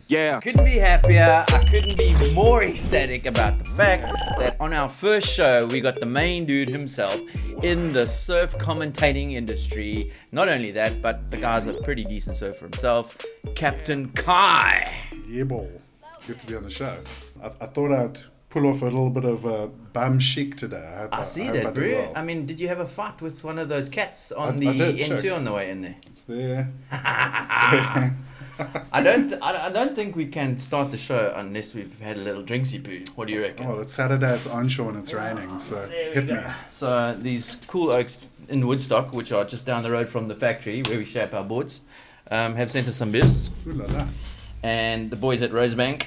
Yeah. Couldn't be happier. I couldn't be more ecstatic about the fact that on our first show we got the main dude himself in the surf commentating industry. Not only that, but the guy's a pretty decent surfer himself, Captain Kai. Yeah, ball. Good to be on the show. I thought I'd pull off a little bit of a bum chic today. I see hope that, I bro. did well. I mean, did you have a fight with one of those cats on I the did, N2 check. on the way in there? It's there. I don't think we can start the show unless we've had a little drinksy poo. What do you reckon? Oh, it's Saturday, it's onshore and it's raining, so There we hit go. me. So these cool oaks in Woodstock, which are just down the road from the factory where we shape our boards, have sent us some beers. Ooh la la. And the boys at RoseBank.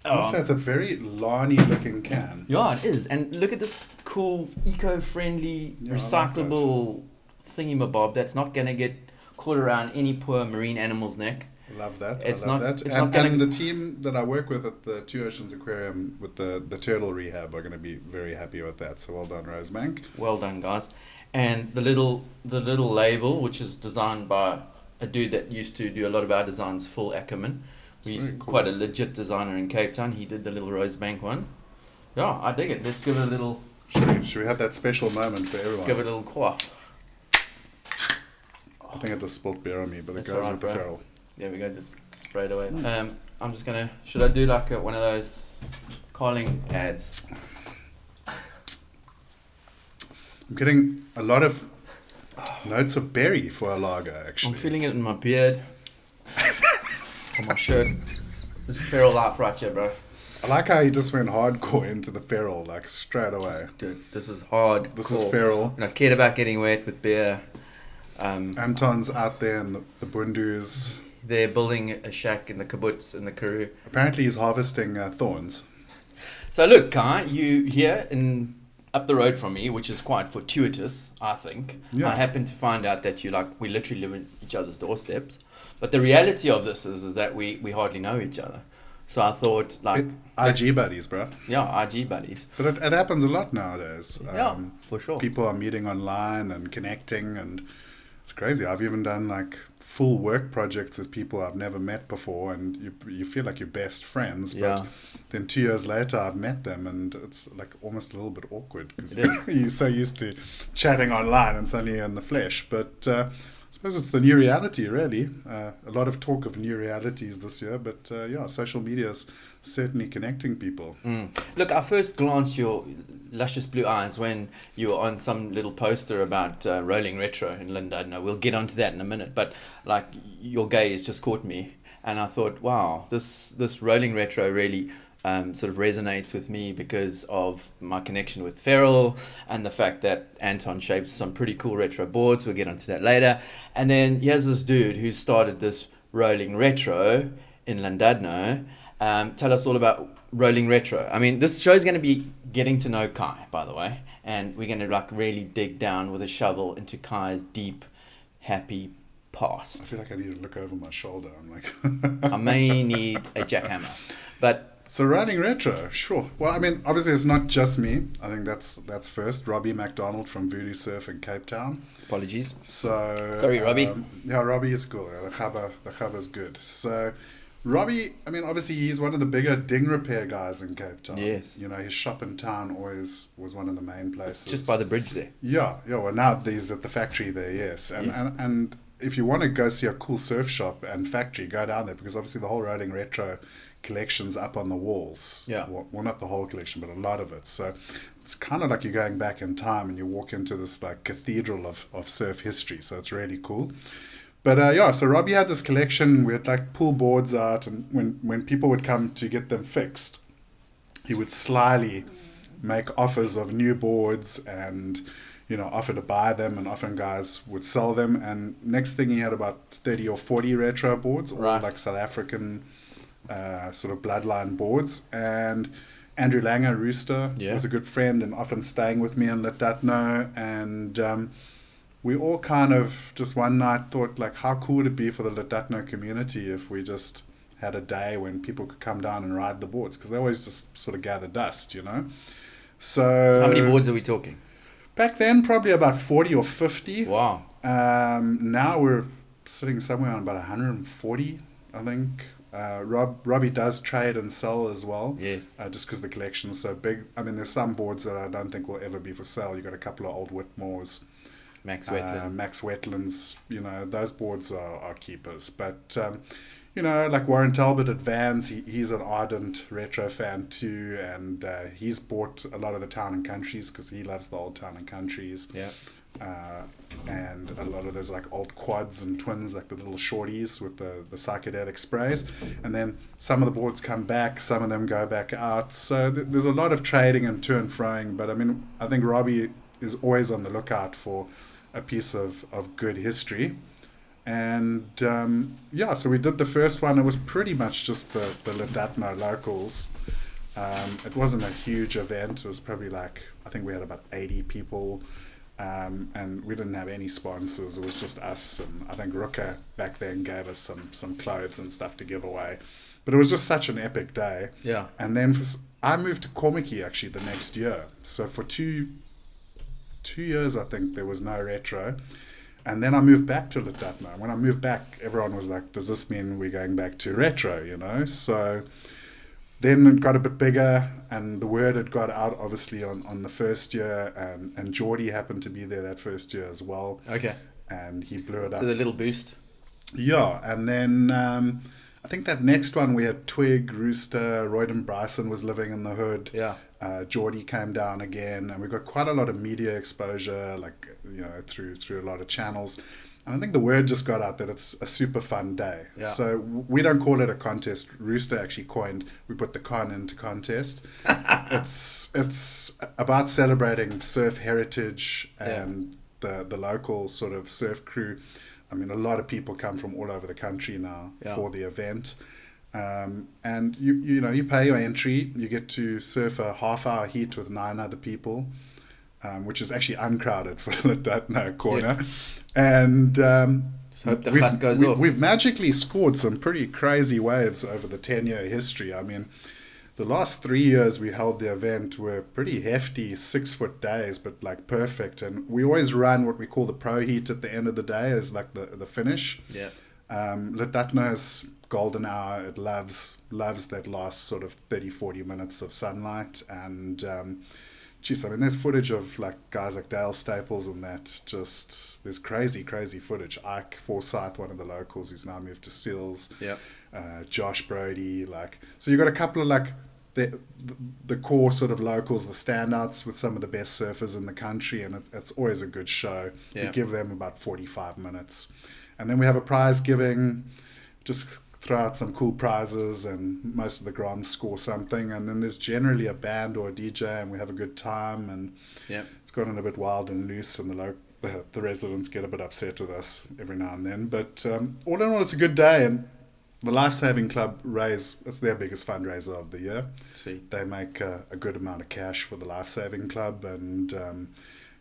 I must say it's a very Lani looking can. Yeah, it is. And look at this cool, eco-friendly, Yeah, I like recyclable thingamabob that's not going to get caught around any poor marine animal's neck. Love that. It's I love not- that. it's And, not gonna- and the team that I work with at the Two Oceans Aquarium with the turtle rehab are going to be very happy with that. So well done, RoseBank. Well done, guys. And the little label, which is designed by a dude that used to do a lot of our designs, Phil Ackerman. He's Very cool. quite a legit designer in Cape Town. He did the little RoseBank one. Yeah, I dig it. Let's give it a little Should we have that special moment for everyone? give it a little quaff. I think I just spilled beer on me, but it That's goes alright, with the bro. Ferral. There we go, just spray it away. I'm just gonna. Should I do like one of those calling ads? I'm getting a lot of notes of berry for a lager, actually. I'm feeling it in my beard, on my shirt. This is Ferral Life right here, bro. I like how he just went hardcore into the Ferral, like straight away. Dude, this is hard. This is Ferral. And I cared about getting wet with beer. Anton's out there in the bundus. They're building a shack in the kibbutz in the Karoo. Apparently he's harvesting thorns. So look, Kai, you here in up the road from me, which is quite fortuitous, I think. Yeah. I happen to find out that we literally live in each other's doorsteps. But the reality of this is that we hardly know each other. So I thought, IG buddies, bro. yeah, IG buddies. But it happens a lot nowadays. Yeah, for sure. People are meeting online and connecting, and it's crazy. I've even done like full work projects with people I've never met before, and you feel like you're best friends. But Yeah. then 2 years later, I've met them, and it's like almost a little bit awkward because It is. you're so used to chatting online and suddenly you're in the flesh. But I suppose it's the new reality, really. A lot of talk of new realities this year, but yeah, social media is certainly connecting people. Look, I first glanced your luscious blue eyes when you were on some little poster about rolling retro in Lindner. We'll get onto that in a minute, but like your gaze just caught me, and I thought, wow, this rolling retro really sort of resonates with me because of my connection with Ferral and the fact that Anton shapes some pretty cool retro boards. We'll get onto that later. And then here's this dude who started this rolling retro in Llandudno. Tell us all about rolling retro. I mean, this show is going to be getting to know Kai, by the way, and we're going to like really dig down with a shovel into Kai's deep, happy I past. feel like I need to look over my shoulder. I'm like, I may need a jackhammer, but so running retro, sure. Well, I mean, obviously it's not just me. I think that's first. Robbie Mcdonald from Voodoo Surf in Cape Town. apologies. So Sorry, Robbie. Yeah, Robbie is cool. The khaba's good. So Robbie, I mean, obviously he's one of the bigger ding repair guys in Cape Town. Yes. You know, his shop in town always was one of the main places. Just by the bridge there. Yeah. Well, now he's at the factory there. Yes, and if you want to go see a cool surf shop and factory, go down there because obviously the whole rolling retro collection's up on the walls. Yeah. Well, not the whole collection, but a lot of it. So it's kind of like you're going back in time and you walk into this like cathedral of surf history. So it's really cool. But yeah, so Robbie had this collection. We had like pull boards out, and when people would come to get them fixed, he would slyly make offers of new boards and, you know, offer to buy them, and often guys would sell them. And next thing he had about 30 or 40 retro boards, all Right. like South African sort of bloodline boards. And Andrew Langer, Rooster, Yeah. was a good friend and often staying with me and let that know. And we all kind of just one night thought, like, how cool would it be for the Latino community if we just had a day when people could come down and ride the boards, because they always just sort of gather dust, you know. So How many boards are we talking? back then? Probably about 40 or 50. Wow. Now we're sitting somewhere on about 140 I think. Robbie does trade and sell as well. Yes. Just because the collection is so big. I mean, there's some boards that I don't think will ever be for sale. You've got a couple of old Whitmores. Max Wetland. Max Wetlands, those boards are keepers. But, like Warren Talbot at Vans, he's an ardent retro fan too. And he's bought a lot of the Town and Countries because he loves the old Town and Countries. Yeah. And a lot of those like old quads and twins, like the little shorties with the psychedelic sprays. And then some of the boards come back, some of them go back out. So there's a lot of trading and to and froing. But I mean, I think Robbie is always on the lookout for a piece of good history. And so we did the first one. It was pretty much just the Ledatno locals. It wasn't a huge event. It was probably I think we had about 80 people. And we didn't have any sponsors. It was just us, and I think Ruka back then gave us some clothes and stuff to give away. But it was just such an epic day. Yeah. And then I moved to Komiki actually the next year. So for two years, I think there was no retro. And then I moved back to Ledatno. When I moved back, everyone was like, does this mean we're going back to retro, So then it got a bit bigger, and the word had got out, obviously, on the first year, and Geordie happened to be there that first year as well. Okay. And he blew it up. So the little boost. Yeah, and then I think that next one we had Twig, Rooster, Royden Bryson was living in the hood. Yeah. Geordie came down again, and we got quite a lot of media exposure, through a lot of channels. And I think the word just got out that it's a super fun day. Yeah. So we don't call it a contest. Rooster actually coined, we put the con into contest. It's about celebrating surf heritage and the local sort of surf crew. I mean, a lot of people come from all over the country now for the event. And you pay your entry. You get to surf a half-hour heat with 9 other people, which is actually uncrowded for that corner. Yeah. And just hope the hut goes off. We've magically scored some pretty crazy waves over the 10-year history. I mean, the last 3 years we held the event were pretty hefty 6-foot days, but perfect. And we always run what we call the pro heat at the end of the day as the finish. Yeah. Ledatno's golden hour. It loves that last sort of 30-40 minutes of sunlight. And there's footage of guys like Dale Staples and that. Just there's crazy footage. Ike Forsyth, one of the locals who's now moved to Seals. Yeah. Josh Brody. So you got a couple of the core sort of locals, the standouts with some of the best surfers in the country, and it's always a good show. Yeah. We give them about 45 minutes, and then we have a prize giving. Just throw out some cool prizes, and most of the Groms score something, and then there's generally a band or a DJ, and we have a good time, and it's gotten a bit wild and loose, and the residents get a bit upset with us every now and then, but all in all, it's a good day. And the Lifesaving Club it's their biggest fundraiser of the year. Sweet. They make a good amount of cash for the Lifesaving Club, and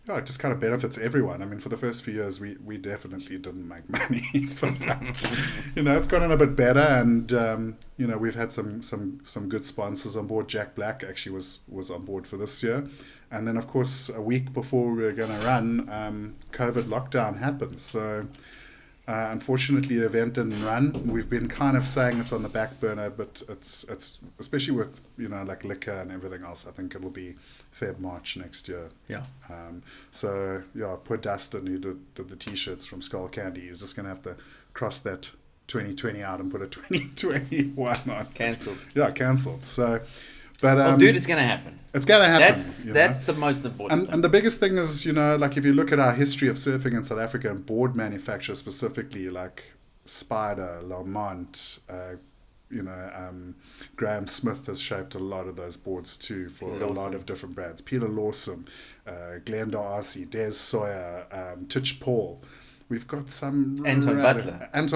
it just kind of benefits everyone. I mean, for the first few years, we definitely didn't make money for that. It's gotten a bit better, and we've had some good sponsors on board. Jack Black actually was on board for this year, and then of course a week before we were going to run, COVID lockdown happened. So unfortunately, the event didn't run. We've been kind of saying it's on the back burner, but it's especially with liquor and everything else. I think it'll be Feb March next year. Yeah. Poor Dustin who did the t-shirts from Skull Candy is just gonna have to cross that 2020 out and put a 2021 on. Cancelled. Yeah, cancelled. So, but dude, it's gonna happen. It's gonna happen. That's the most important. And the biggest thing is, if you look at our history of surfing in South Africa and board manufacture specifically, Spider, Lamont, Graham Smith has shaped a lot of those boards too for a lot of different brands. Peter Lawson, Glenn Darcy, Des Sawyer, Titch Paul. We've got some... Anton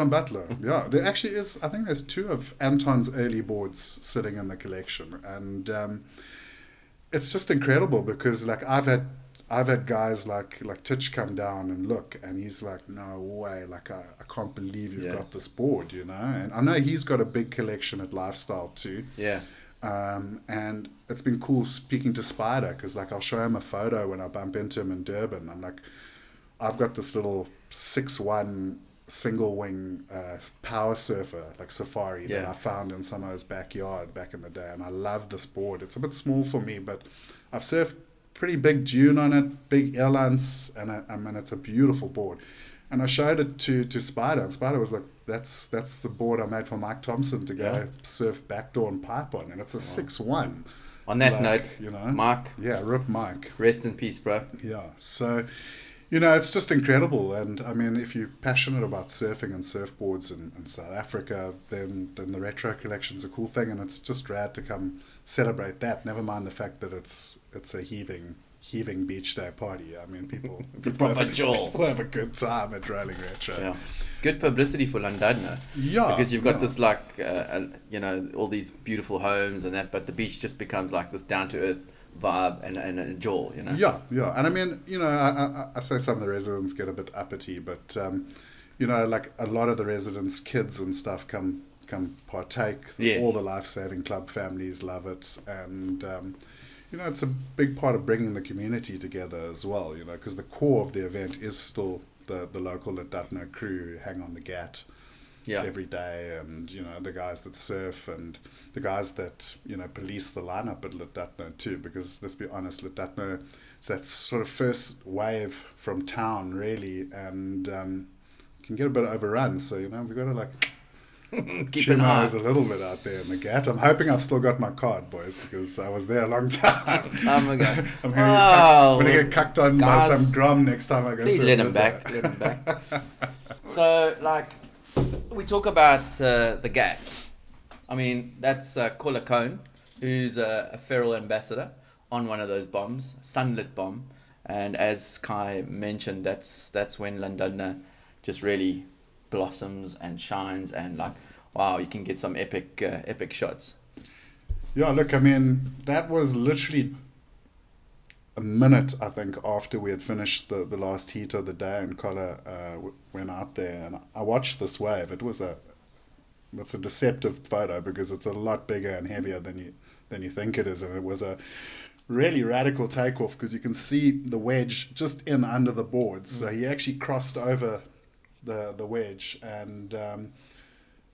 Butler, yeah. There actually is, I think there's 2 of Anton's early boards sitting in the collection. And it's just incredible because I've had guys like Titch come down and look, and he's like, no way, I can't believe you've got this board, And I know he's got a big collection at Lifestyle too. Yeah. And it's been cool speaking to Spider because I'll show him a photo when I bump into him in Durban. I'm like, I've got this little 6'1" single wing power surfer, like safari, that Yeah. I found in someone's backyard back in the day, and I love this board. It's a bit small for me, but I've surfed pretty big dune on it, big airlines, and I mean, it's a beautiful board. And I showed it to Spider, and Spider was like, that's the board I made for Mike Thompson to go Yeah. surf backdoor and pipe on, and it's a 6'1". On that Like, note, you know, Mark, yeah, rip Mike. rest in peace, bro. Yeah, so, you know, it's just incredible. And I mean, if you're passionate about surfing and surfboards in South Africa, then the retro collection's a cool thing, and it's just rad to come celebrate that. Never mind the fact that it's a heaving beach day party. I mean, people It's a proper jaw. people have a good time at Rolling Retro. Yeah. Good publicity for London. Yeah, Because you've got yeah. this like, you know, all these beautiful homes and that, but the beach just becomes like this down to earth vibe and a jaw, you know. Yeah, and I mean, you know, I say some of the residents get a bit uppity, but you know, like a lot of the residents' kids and stuff come partake. Yes. All the life-saving club families love it, and you know, it's a big part of bringing the community together as well. You know, because the core of the event is still the local Ladutno crew who hang on the gat. Yeah. Every day, and you know, the guys that surf and the guys that, you know, police the lineup at Ladutno too, because let's be honest, Ladutno is that sort of first wave from town really, and can get a bit overrun, so you know, we've got to like Keep an eye. a little bit out there in the gat. I'm hoping I've still got my card, boys, because I was there a long time. Time ago. I'm Oh, gonna get cucked on by guys, some grom next time I go. Please surf let him with back. her. Let him back. So, like, we talk about the GAT. I mean, that's Kola Cone, who's a Ferral ambassador on one of those bombs, sunlit bomb. And as Kai mentioned, that's when London just really blossoms and shines, and like, wow, you can get some epic shots. Yeah, look, I mean, that was literally a minute, I think, after we had finished the last heat of the day, and Kola went out there, and I watched this wave. It's a deceptive photo because it's a lot bigger and heavier than you think it is, and it was a really radical takeoff because you can see the wedge just in under the boards. So he actually crossed over the wedge, and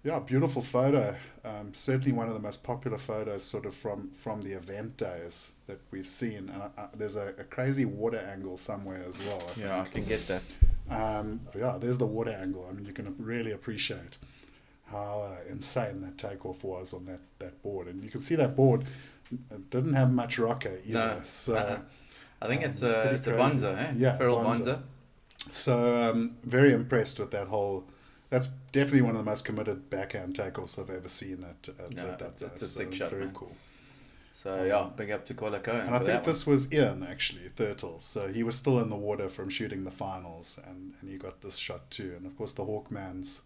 yeah, beautiful photo. Certainly one of the most popular photos sort of from the event days that we've seen. And there's a crazy water angle somewhere as well. I can get that. Yeah, there's the water angle. I mean, you can really appreciate how insane that takeoff was on that board. And you can see that board didn't have much rocker either. No. So I think it's pretty a crazy. Bonza, eh? It's Yeah, a Ferral Bonza. Bonza. So very impressed with that whole. That's definitely one of the most committed backhand takeoffs I've ever seen at No, that. it's a sick shot, very man. cool. So yeah, big up to Kola Cone. And I for think that this was Ian actually, Thurtle. So he was still in the water from shooting the finals, and he got this shot too. And of course the Hawkman's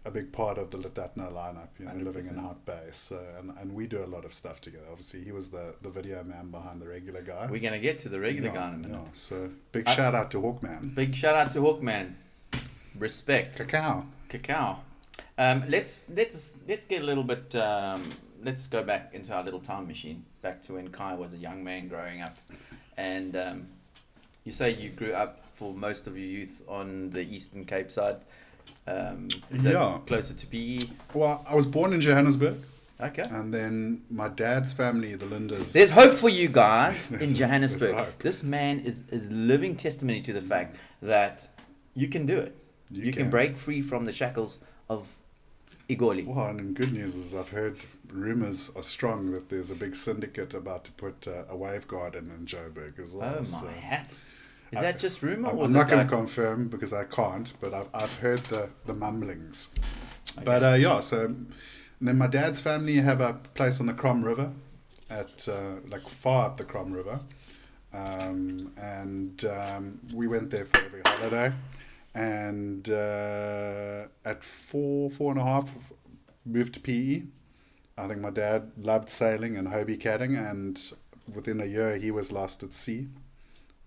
a big part of the Ladutno lineup, you know, living in 100%. Hot Bay. So and we do a lot of stuff together. Obviously he was the video man behind the regular guy. We're gonna get to the regular guy in a minute. Yeah, so big shout out to Hawkman. Big shout out to Hawkman. Respect. Cacao. Let's get a little bit. Let's go back into our little time machine, back to when Kai was a young man growing up, and you say you grew up for most of your youth on the Eastern Cape side. Is that Yeah. closer to PE? Well, I was born in Johannesburg, Okay. and then my dad's family, the Linders. There's hope for you guys There's in Johannesburg. hope. This man is living testimony to the fact that you can do it. You can break free from the shackles of Igoli. Well, and good news is I've heard rumours are strong that there's a big syndicate about to put a wave garden in Joburg as well. Oh So my hat! Is that just rumor? Or I'm was not it going like, to confirm because I can't, but I've heard the mumblings. Okay. But yeah, so and then my dad's family have a place on the Crom River, at like far up the Crom River, and we went there for every holiday. And at four and a half, moved to PE. I think my dad loved sailing and Hobie catting, and within a year he was lost at sea.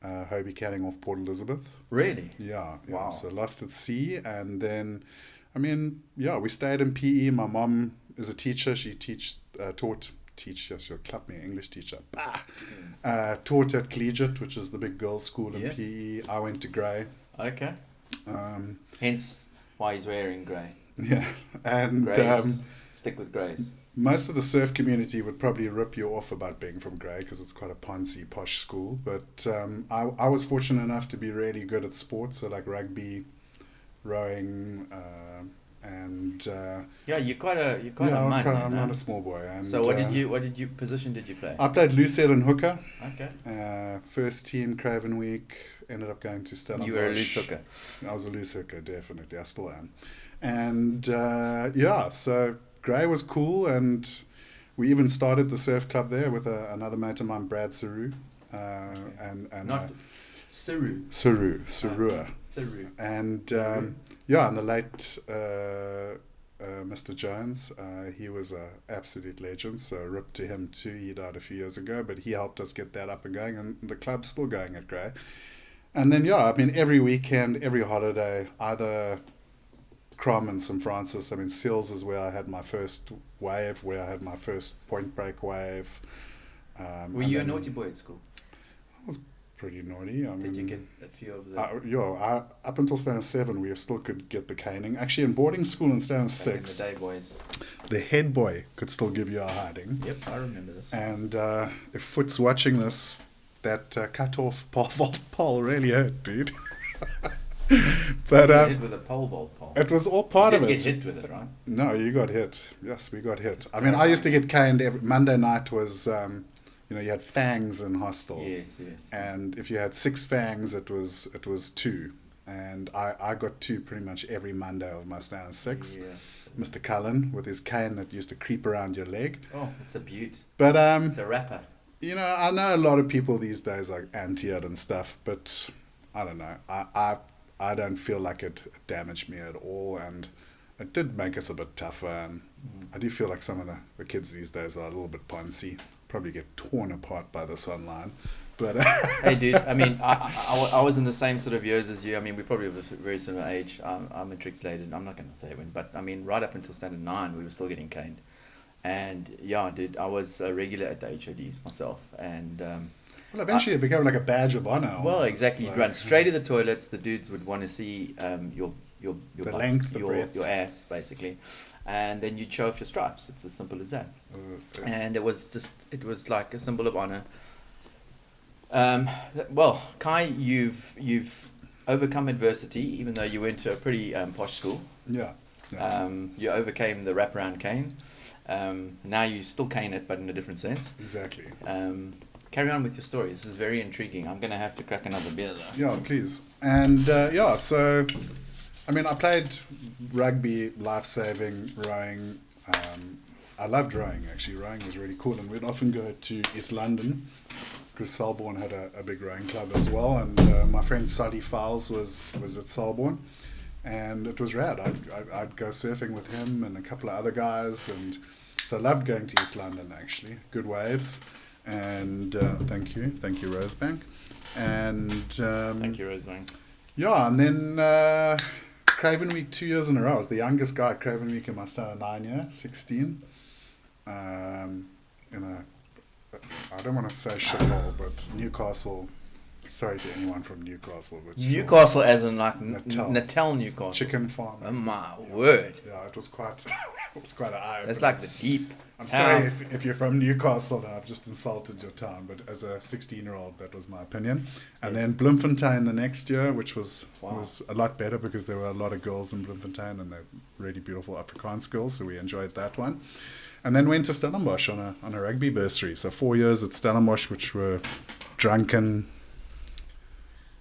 Hobie catting off Port Elizabeth. Really? Yeah. Wow. So lost at sea, and then, I mean, yeah, we stayed in PE. My mom is a teacher. She she'll clap me, English teacher. Taught at Collegiate, which is the big girls' school in Yeah. PE. I went to Grey. Okay. Um, Hence why he's wearing grey. Yeah, and Greys, stick with greys. most of the surf community would probably rip you off about being from Grey because it's quite a poncy, posh school. But I was fortunate enough to be really good at sports, so like rugby, rowing, and You're quite a man. I'm not a small boy. And, so what position did you play? I played loose head and hooker. Okay. First team Craven Week. Ended up going to Stellenbosch. You were a loose hooker. I was a loose hooker, definitely. I still am. And so Grey was cool, and we even started the surf club there with another mate of mine, Brad Saru. And not Saru. Sarua. Saru. And and the late Mr. Jones, he was an absolute legend, so rip to him too. He died a few years ago, but he helped us get that up and going, and the club's still going at Grey. And then, every weekend, every holiday, either Crom and St. Francis. Seals is where I had my first wave, where I had my first point break wave. Were you a naughty boy at school? I was pretty naughty. Did you get a few of the... up until standard 7, we still could get the caning. Actually, in boarding school in standard 6, the day boys. The head boy could still give you a hiding. Yep, I remember this. And if Foot's watching this, that cut-off pole really hurt, dude. But hit with a pole vault pole. It was all part of it. You didn't get hit with it, right? No, you got hit. Yes, we got hit. I used to get caned every Monday night. Was you had fangs in hostel. Yes. And if you had 6 fangs, it was 2. And I got 2 pretty much every Monday of my standard 6. Yeah. Mr. Cullen with his cane that used to creep around your leg. Oh, it's a beaut. But it's a rapper. I know a lot of people these days are anti it and stuff, but I don't know. I don't feel like it damaged me at all, and it did make us a bit tougher. And I do feel like some of the kids these days are a little bit poncy. Probably get torn apart by this online. But hey, dude. I was in the same sort of years as you. We probably have a very similar age. I'm matriculated. I'm not going to say when, but right up until standard 9, we were still getting caned. And yeah, dude, I was a regular at the HODs myself, and well, eventually it became like a badge of honor. Well, exactly. You'd run straight to the toilets. The dudes would want to see your the butt, length, your ass, basically, and then you'd show off your stripes. It's as simple as that. And it was like a symbol of honor. Well, Kai, you've overcome adversity, even though you went to a pretty posh school. Yeah. You overcame the wraparound cane. Now you still cane it, but in a different sense. Exactly. Carry on with your story. This is very intriguing. I'm going to have to crack another beer, though. Yeah, please. And so, I played rugby, life-saving, rowing. I loved rowing, actually. Rowing was really cool. And we'd often go to East London because Selborne had a big rowing club as well. And my friend Sally Fowles was at Selborne. And it was rad. I'd go surfing with him and a couple of other guys. And so I loved going to East London, actually. Good waves. And thank you, RoseBank. And thank you, RoseBank. Yeah, and then Craven Week 2 years in a row. I was the youngest guy at Craven Week in my standard 9 year, 16. I don't want to say shithole, but Newcastle. Sorry to anyone from Newcastle. But Newcastle as in like Natal Newcastle. Chicken farm. Oh my word. Yeah, it was quite an eye-opener. That's like the deep I'm south. sorry if you're from Newcastle and I've just insulted your town, but as a 16-year-old, that was my opinion. And then Bloemfontein the next year, which was a lot better because there were a lot of girls in Bloemfontein and they're really beautiful Afrikaans girls, so we enjoyed that one. And then went to Stellenbosch on a rugby bursary. So 4 years at Stellenbosch, which were drunken,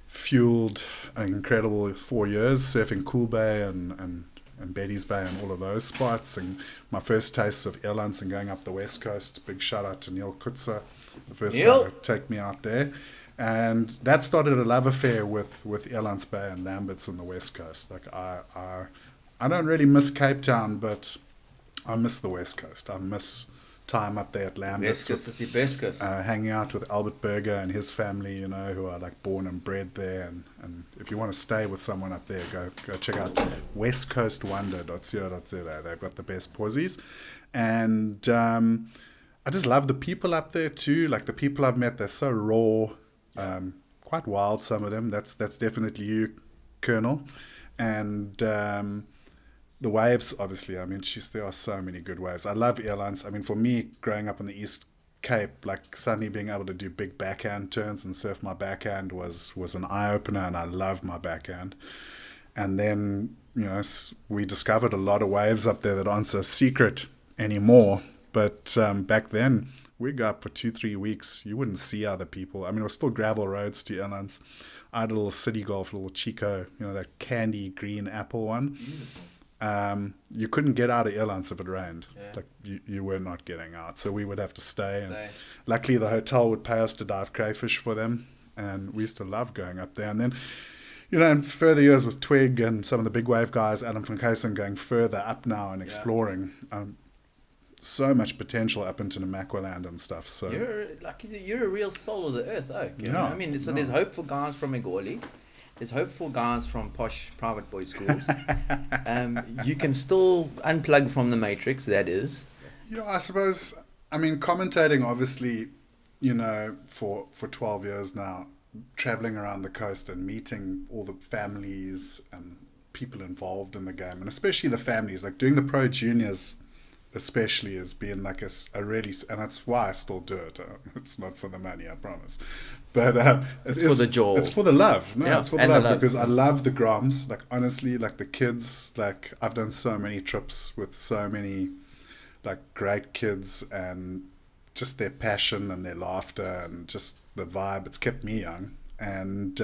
fueled, incredible 4 years, surfing Cool Bay and Betty's Bay and all of those spots, and my first tastes of airlines and going up the west coast. Big shout out to Neil Kutzer, the first guy to take me out there, and that started a love affair with Airlines Bay and Lambert's on the west coast. Like I don't really miss Cape Town, but I miss the west coast. I miss time up there at Lambert's, hanging out with Albert Berger and his family, who are like born and bred there. And if you want to stay with someone up there, go check out westcoastwonder.co.za. They've got the best posies. And I just love the people up there too. Like the people I've met, they're so raw, quite wild, some of them. That's definitely you, Colonel. And the waves, obviously, I mean, there are so many good waves. I love airlines. I mean, for me, growing up on the East Cape, like suddenly being able to do big backhand turns and surf my backhand was an eye-opener, and I love my backhand. And then, we discovered a lot of waves up there that aren't so secret anymore. But back then, we'd go up for 2-3 weeks. You wouldn't see other people. I mean, it was still gravel roads to airlines. I had a little city golf, a little Chico, that candy green apple one. Beautiful. You couldn't get out of airlines if it rained. Yeah. Like you were not getting out. So we would have to stay. And luckily, the hotel would pay us to dive crayfish for them. And we used to love going up there. And then, in further years with Twig and some of the big wave guys, Adam van Kuysen, going further up now and exploring. So much potential up into Namaqualand and stuff. So you're a real soul of the earth, Oak. You know? I mean, there's hope for guys from Egoli. There's hope for guys from posh private boys' schools. You can still unplug from the matrix, that is. I suppose, I mean, commentating, obviously, for 12 years now, traveling around the coast and meeting all the families and people involved in the game, and especially the families, like doing the pro juniors especially has been like a really, and that's why I still do it. It's not for the money, I promise. But it's for the joy. It's for the love. No, it's for the love, because I Mm-hmm. love the Groms. Like, honestly, like the kids, like I've done so many trips with so many like great kids, and just their passion and their laughter and just the vibe. It's kept me young. And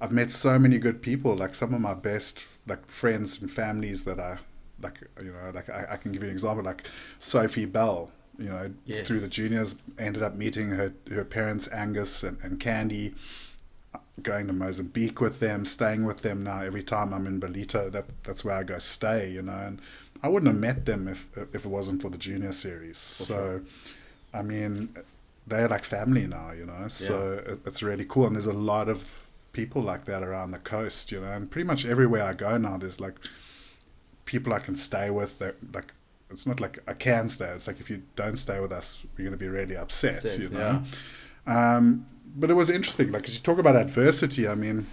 I've met so many good people, like some of my best like friends and families that I I can give you an example, like Sophie Bell, through the juniors, ended up meeting her parents, Angus and Candy, going to Mozambique with them, staying with them now. Every time I'm in Belito, that's where I go stay, and I wouldn't have met them if it wasn't for the junior series. So, I mean, they're like family now, so it's really cool. And there's a lot of people like that around the coast, and pretty much everywhere I go now, there's like people I can stay with. That, like, it's not like I can stay. It's like, if you don't stay with us, we're going to be really upset, But it was interesting, like, as you talk about adversity, I mean,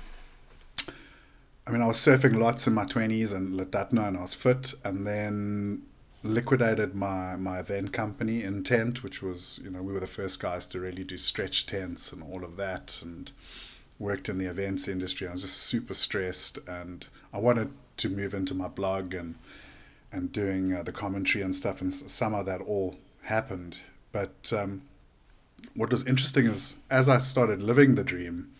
I was surfing lots in my 20s and Latatno, and I was fit, and then liquidated my event company, Intent, which was, we were the first guys to really do stretch tents and all of that, and worked in the events industry. I was just super stressed, and I wanted to move into my blog and doing the commentary and stuff, and some of that all happened. But what was interesting is, as I started living the dream,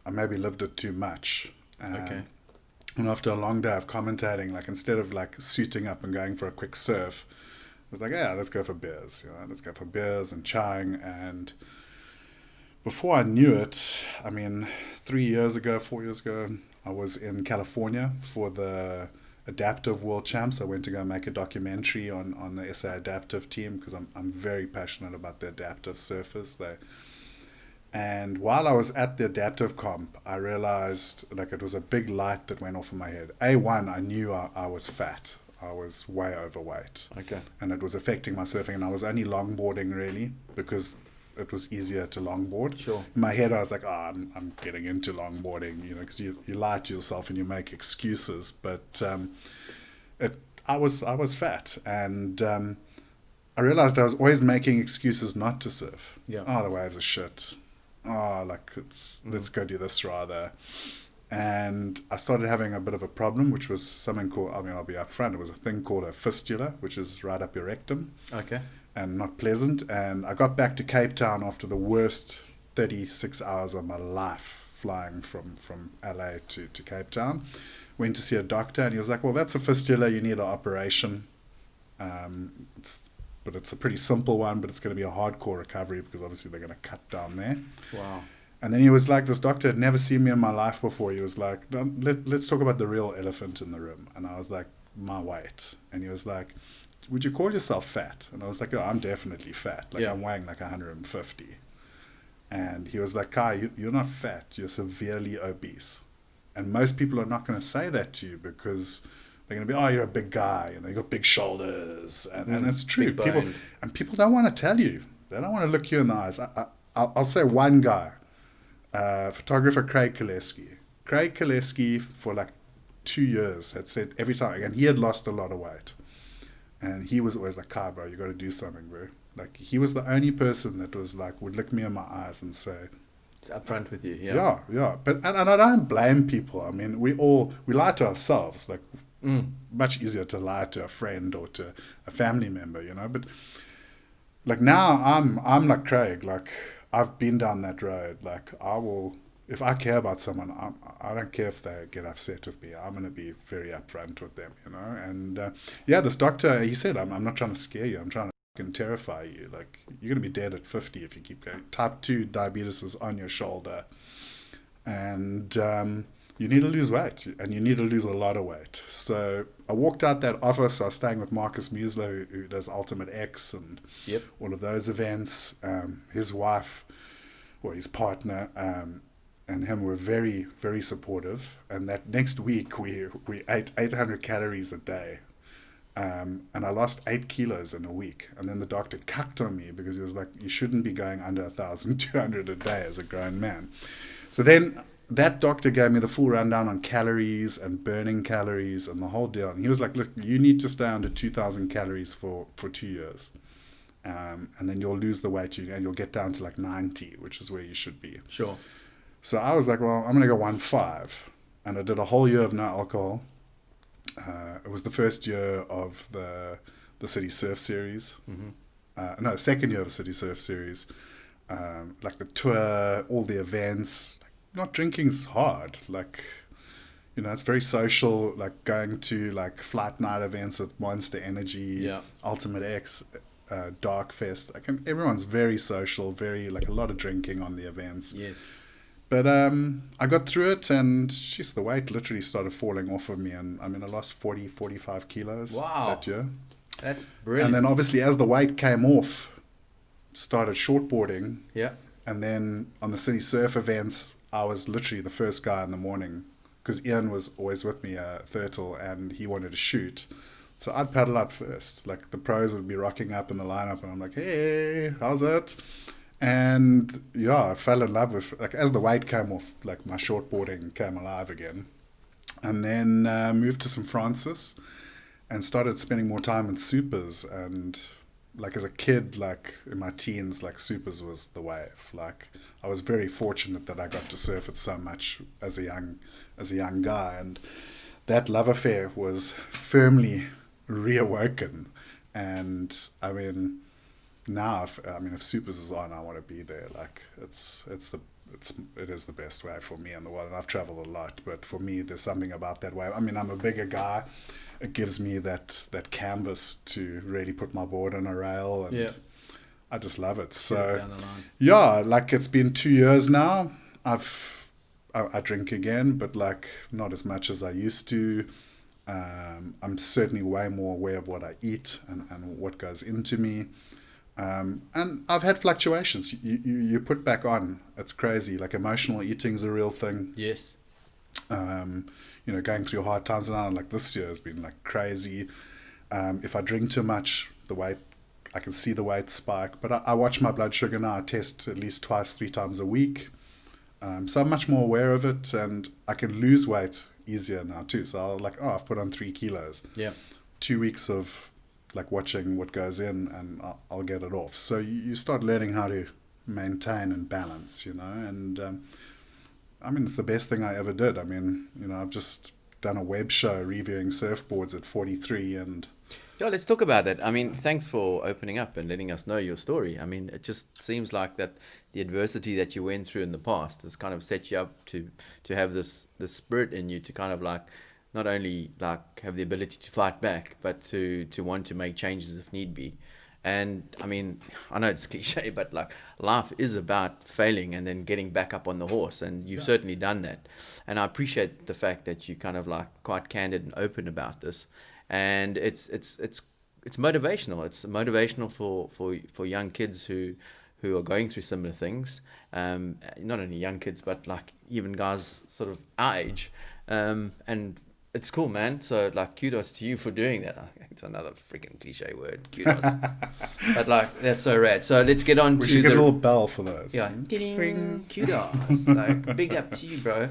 I maybe lived it too much. And after a long day of commentating, like, instead of like suiting up and going for a quick surf, I was like, let's go for beers. Let's go for beers and chowing. And before I knew it, 4 years ago, I was in California for the Adaptive World Champs. I went to go make a documentary on the SA Adaptive team, because I'm very passionate about the adaptive surfers. And while I was at the adaptive comp, I realized, like, it was a big light that went off in my head. A1, I knew I was fat. I was way overweight. Okay. And it was affecting my surfing. And I was only longboarding, really, because it was easier to longboard. Sure. In my head, I was like, I'm getting into longboarding, because you lie to yourself and you make excuses. But I was fat, and I realized I was always making excuses not to surf. Yeah. Oh, the waves are shit. Oh, like, let's go do this rather. And I started having a bit of a problem, which was something called, I'll be upfront, it was a thing called a fistula, which is right up your rectum. Okay. And not pleasant. And I got back to Cape Town after the worst 36 hours of my life, flying from LA to Cape Town. Went to see a doctor, and he was like, well, that's a fistula, you need an operation. But it's a pretty simple one, but it's going to be a hardcore recovery, because obviously they're going to cut down there. Wow. And then he was like, this doctor had never seen me in my life before. He was like, let's talk about the real elephant in the room. And I was like, my weight. And he was like, would you call yourself fat? And I was like, I'm definitely fat. Like, I'm weighing like 150. And he was like, Kai, you're not fat. You're severely obese. And most people are not going to say that to you, because they're going to be, you're a big guy, you got big shoulders. And it's true. People don't want to tell you. They don't want to look you in the eyes. I'll say one guy, photographer Craig Kaleski. Craig Kaleski, for like 2 years had said every time, and he had lost a lot of weight, and he was always like, Kai, bro, you got to do something, bro. Like, he was the only person that was like, would look me in my eyes and say, it's upfront with you. yeah. But and I don't blame people. I mean, we lie to ourselves. Like, much easier to lie to a friend or to a family member, you know. But like, now I'm like Craig. Like, I've been down that road. Like, I will, if I care about someone, I don't care if they get upset with me. I'm going to be very upfront with them, you know. And this doctor, he said, I'm not trying to scare you. I'm trying to fucking terrify you. Like, you're going to be dead at 50 if you keep going. Type 2 diabetes is on your shoulder. And you need to lose weight, and you need to lose a lot of weight. So I walked out that office. I was staying with Marcus Musler, who does Ultimate X and all of those events. His wife, or his partner, and him were very, very supportive. And that next week, we ate 800 calories a day. And I lost 8 kilos in a week. And then the doctor cucked on me because he was like, you shouldn't be going under 1,200 a day as a grown man. So then that doctor gave me the full rundown on calories and burning calories and the whole deal. And he was like, look, you need to stay under 2,000 calories for 2 years. And then you'll lose the weight and you'll get down to like 90, which is where you should be. Sure. So I was like, well, I'm going to go 1.5. And I did a whole year of no alcohol. It was the first year of the City Surf Series. No, second year of the City Surf Series. Like the tour, all the events. Not drinking's hard. Like, you know, it's very social. Like going to like flight night events with Monster Energy, Ultimate X, Dark Fest. Like, everyone's very social, very like a lot of drinking on the events. Yes. But I got through it, and the weight literally started falling off of me. And I mean, I lost 45 kilos that year. That's brilliant. And then obviously as the weight came off, started shortboarding. Yeah. And then on the city surf events, I was literally the first guy in the morning because Ian was always with me, Thurtle, and he wanted to shoot. So I'd paddle out first. Like, the pros would be rocking up in the lineup, and I'm like, hey, how's it? And yeah, I fell in love with, like, as the weight came off, like, my shortboarding came alive again. And then moved to St. Francis and started spending more time in supers. And like, as a kid, like in my teens, like, supers was the wave. Like, I was very fortunate that I got to surf it so much as a young guy, and that love affair was firmly reawoken. And I mean, now if supers is on, I want to be there. Like, it is the best wave for me in the world, and I've traveled a lot, but for me, there's something about that wave. I mean, I'm a bigger guy. It gives me that canvas to really put my board on a rail, and I just love it. So yeah, like, it's been 2 years now. I drink again, but like not as much as I used to. I'm certainly way more aware of what I eat and what goes into me. And I've had fluctuations. You put back on. It's crazy. Like, emotional eating's a real thing. Yes. You know, going through hard times now, like this year has been like crazy. If I drink too much, I can see the weight spike. But I watch my blood sugar now. I test at least 2-3 times a week. So I'm much more aware of it, and I can lose weight easier now too. So I've put on 3 kilos. Yeah. 2 weeks of like watching what goes in, and I'll get it off. So you start learning how to maintain and balance, you know, and I mean, it's the best thing I ever did. I mean, you know, I've just done a web show reviewing surfboards at 43, and yeah, let's talk about that. I mean, thanks for opening up and letting us know your story. I mean, it just seems like that the adversity that you went through in the past has kind of set you up to have this spirit in you to kind of like not only like have the ability to fight back, but to want to make changes if need be. And I mean, I know it's cliche, but like, life is about failing and then getting back up on the horse, and you've certainly done that. And I appreciate the fact that you kind of like quite candid and open about this. And it's motivational. It's motivational for young kids who are going through similar things. Not only young kids, but like even guys sort of our age. And it's cool, man. So like, kudos to you for doing that. It's another freaking cliche word, kudos. But like, that's so rad. So let's get on We to should get the a little bell for those. yeah, Ring. kudos. Like, big up to you, bro.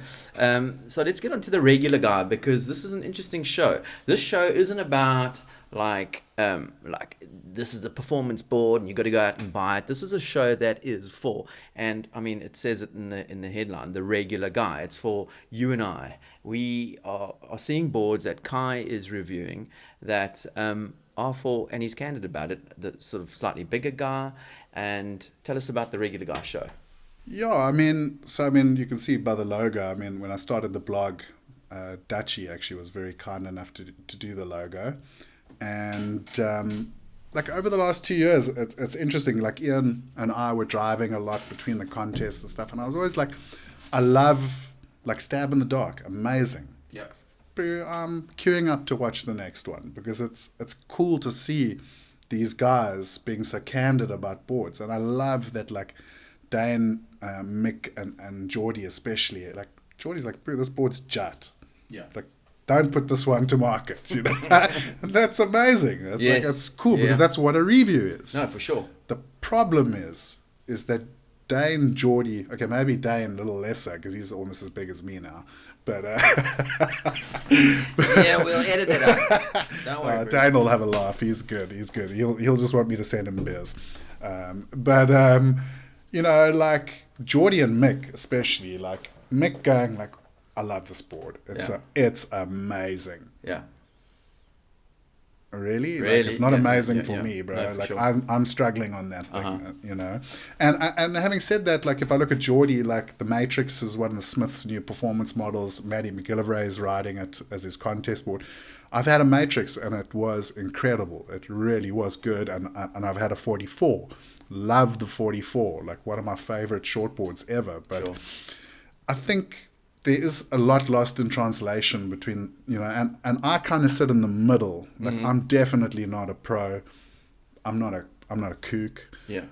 So let's get on to the regular guy, because this is an interesting show. This show isn't about like this is the performance board and you got to go out and buy it. This is a show that is for, and I mean, it says it in the headline, the regular guy. It's for you and I. We are seeing boards that Kai is reviewing that are for, and he's candid about it, the sort of slightly bigger guy. And tell us about the regular guy show. Yeah, I mean, you can see by the logo. I mean, when I started the blog, Dachi actually was very kind enough to do the logo. And like over the last 2 years, it's interesting. Like Ian and I were driving a lot between the contests and stuff, and I was always like, I love like Stab in the Dark, amazing. Yeah. But I'm queuing up to watch the next one because it's cool to see these guys being so candid about boards, and I love that like Dane, Mick, and Geordie especially. Like Geordie's like, bro, this board's jut. Yeah. Like, don't put this one to market, you know. And that's amazing. That's Yes. like, it's cool because that's what a review is. No, for sure. The problem is that Dane, Geordie, okay, maybe Dane a little lesser because he's almost as big as me now. But Yeah, we'll edit it out. Don't worry. Dane will have a laugh. He's good. He'll just want me to send him beers. You know, like Geordie and Mick especially, like Mick going like, I love this board. It's amazing. Yeah. Really? Really? Like, it's not amazing for yeah. me, bro. No, for like sure. I'm struggling on that thing, you know. And having said that, like if I look at Geordie, like the Matrix is one of the Smith's new performance models. Maddie McGillivray is riding it as his contest board. I've had a Matrix and it was incredible. It really was good. And I've had a 44. Love the 44. Like one of my favorite shortboards ever. But Sure. I think there is a lot lost in translation between, you know, and I kind of sit in the middle. Like I'm definitely not a pro. I'm not a kook. Yeah.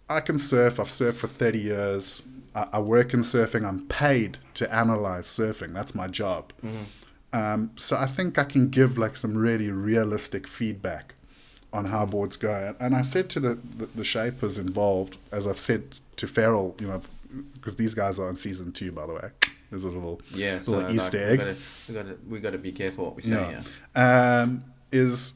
I can surf. I've surfed for 30 years. I work in surfing. I'm paid to analyze surfing. That's my job. So I think I can give like some really realistic feedback on how boards go. And I said to the shapers involved, as I've said to Ferral, you know, because these guys are on season 2, by the way. There's a little Easter egg. We got to be careful what we say. Is,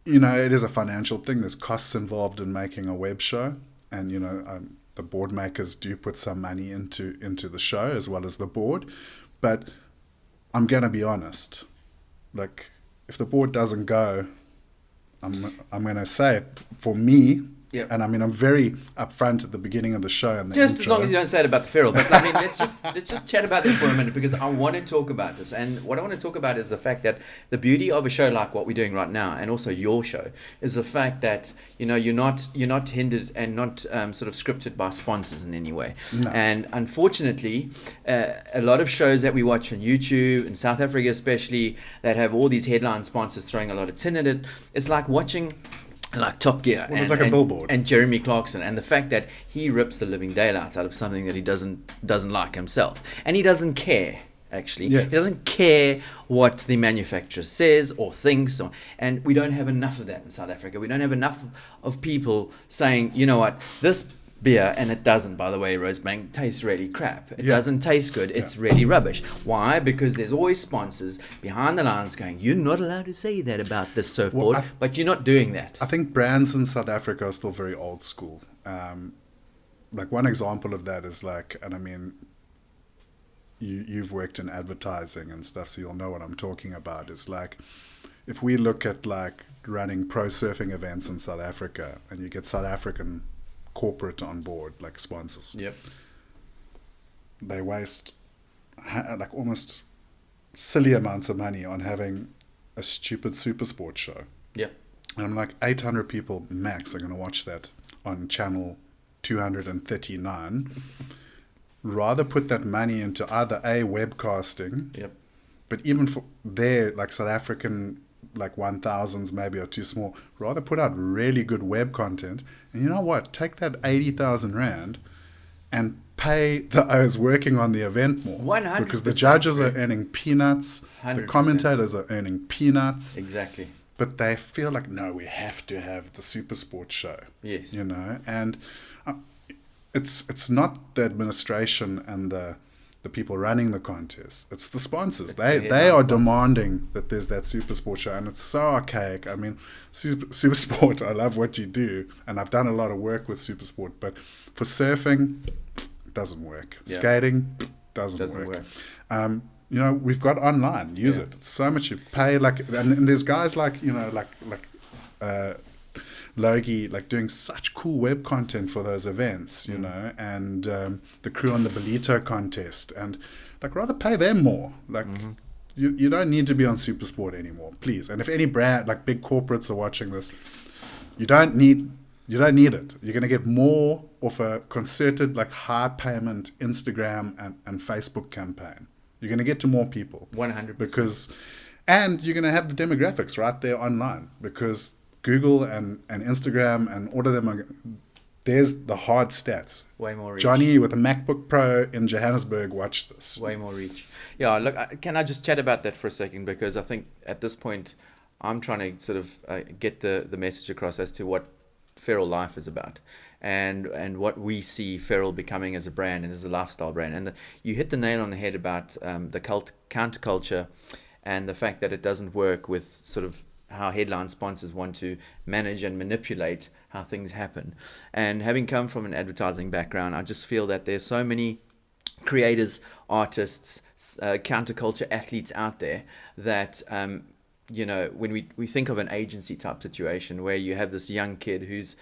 you know, it is a financial thing. There's costs involved in making a web show, and you know, the board makers do put some money into the show as well as the board. But I'm gonna be honest, like if the board doesn't go, I'm gonna say it for me. Yeah. And I mean, I'm very upfront at the beginning of the show. And Just as long as you don't say it about the Ferral. But I mean, let's just chat about that for a minute, because I want to talk about this. And what I want to talk about is the fact that the beauty of a show like what we're doing right now, and also your show, is the fact that, you know, you're not hindered and not sort of scripted by sponsors in any way. No. And unfortunately, a lot of shows that we watch on YouTube, in South Africa especially, that have all these headline sponsors throwing a lot of tin at it, it's like watching like Top Gear, well, it's like a billboard, and Jeremy Clarkson, and the fact that he rips the living daylights out of something that he doesn't like himself, and he doesn't care. Actually, yes. He doesn't care what the manufacturer says or thinks, and we don't have enough of that in South Africa. We don't have enough of people saying, you know what, this beer, and it doesn't, by the way, RoseBank, tastes really crap. It doesn't taste good. It's really rubbish. Why? Because there's always sponsors behind the lines going, you're not allowed to say that about this surfboard, but you're not doing that. I think brands in South Africa are still very old school. Like one example of that is like, and I mean, you've worked in advertising and stuff, so you'll know what I'm talking about. It's like, if we look at like running pro surfing events in South Africa, and you get South African corporate on board, like sponsors. Yep. They waste like almost silly amounts of money on having a stupid super sports show. Yep. And I'm like, 800 people max are going to watch that on channel 239. Rather put that money into either A, webcasting. Yep. But even for their like South African like 1000s maybe are too small. Rather put out really good web content. And you know what? Take that 80,000 Rand and pay the O's working on the event more. 100%. Because the judges are earning peanuts, 100%. the commentators are earning peanuts. Exactly. But they feel like, no, we have to have the super sports show. Yes. You know, and it's not the administration and the people running the contest. It's the sponsors. They are demanding that there's that super sport show, and it's so archaic. I mean, super sport, I love what you do, and I've done a lot of work with super sport, but for surfing, it doesn't work. Yeah. Skating doesn't work. You know, we've got online. Use it. It's so much you pay. Like, and there's guys like, you know, like Logie, like doing such cool web content for those events, you know, and the crew on the Belito contest, and like rather pay them more. Like you don't need to be on Supersport anymore, please. And if any brand, like big corporates are watching this, you don't need it. You're going to get more of a concerted, like high payment Instagram and Facebook campaign. You're going to get to more people. 100%. And you're going to have the demographics right there online, because Google and Instagram and all of them there's the hard stats. Way more reach. Johnny with a MacBook Pro in Johannesburg watched this. Way more reach. Yeah, look, can I just chat about that for a second? Because I think at this point, I'm trying to sort of get the message across as to what Ferral Life is about, and what we see Ferral becoming as a brand and as a lifestyle brand. And you hit the nail on the head about the counterculture and the fact that it doesn't work with sort of how headline sponsors want to manage and manipulate how things happen. And having come from an advertising background, I just feel that there's so many creators, artists, counterculture athletes out there that you know, when we think of an agency type situation where you have this young kid who's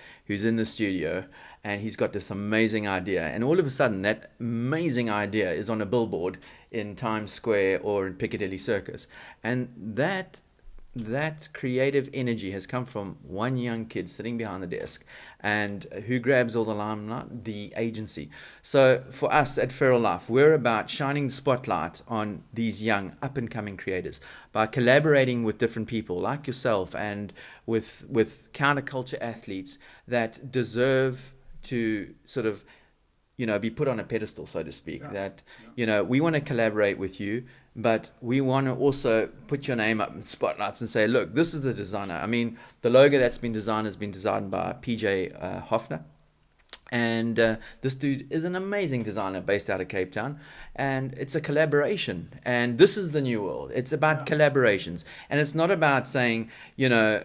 in the studio and he's got this amazing idea, and all of a sudden that amazing idea is on a billboard in Times Square or in Piccadilly Circus, and that creative energy has come from one young kid sitting behind the desk, and who grabs all the limelight? The agency. So for us at Ferral Life, we're about shining the spotlight on these young up-and-coming creators by collaborating with different people like yourself and with counterculture athletes that deserve to sort of, you know, be put on a pedestal, so to speak. You know, we want to collaborate with you, but we want to also put your name up in spotlights and say, look, this is the designer. I mean, the logo that's been designed has been designed by PJ Hoffner. And this dude is an amazing designer based out of Cape Town. And it's a collaboration. And this is the new world. It's about collaborations. And it's not about saying, you know,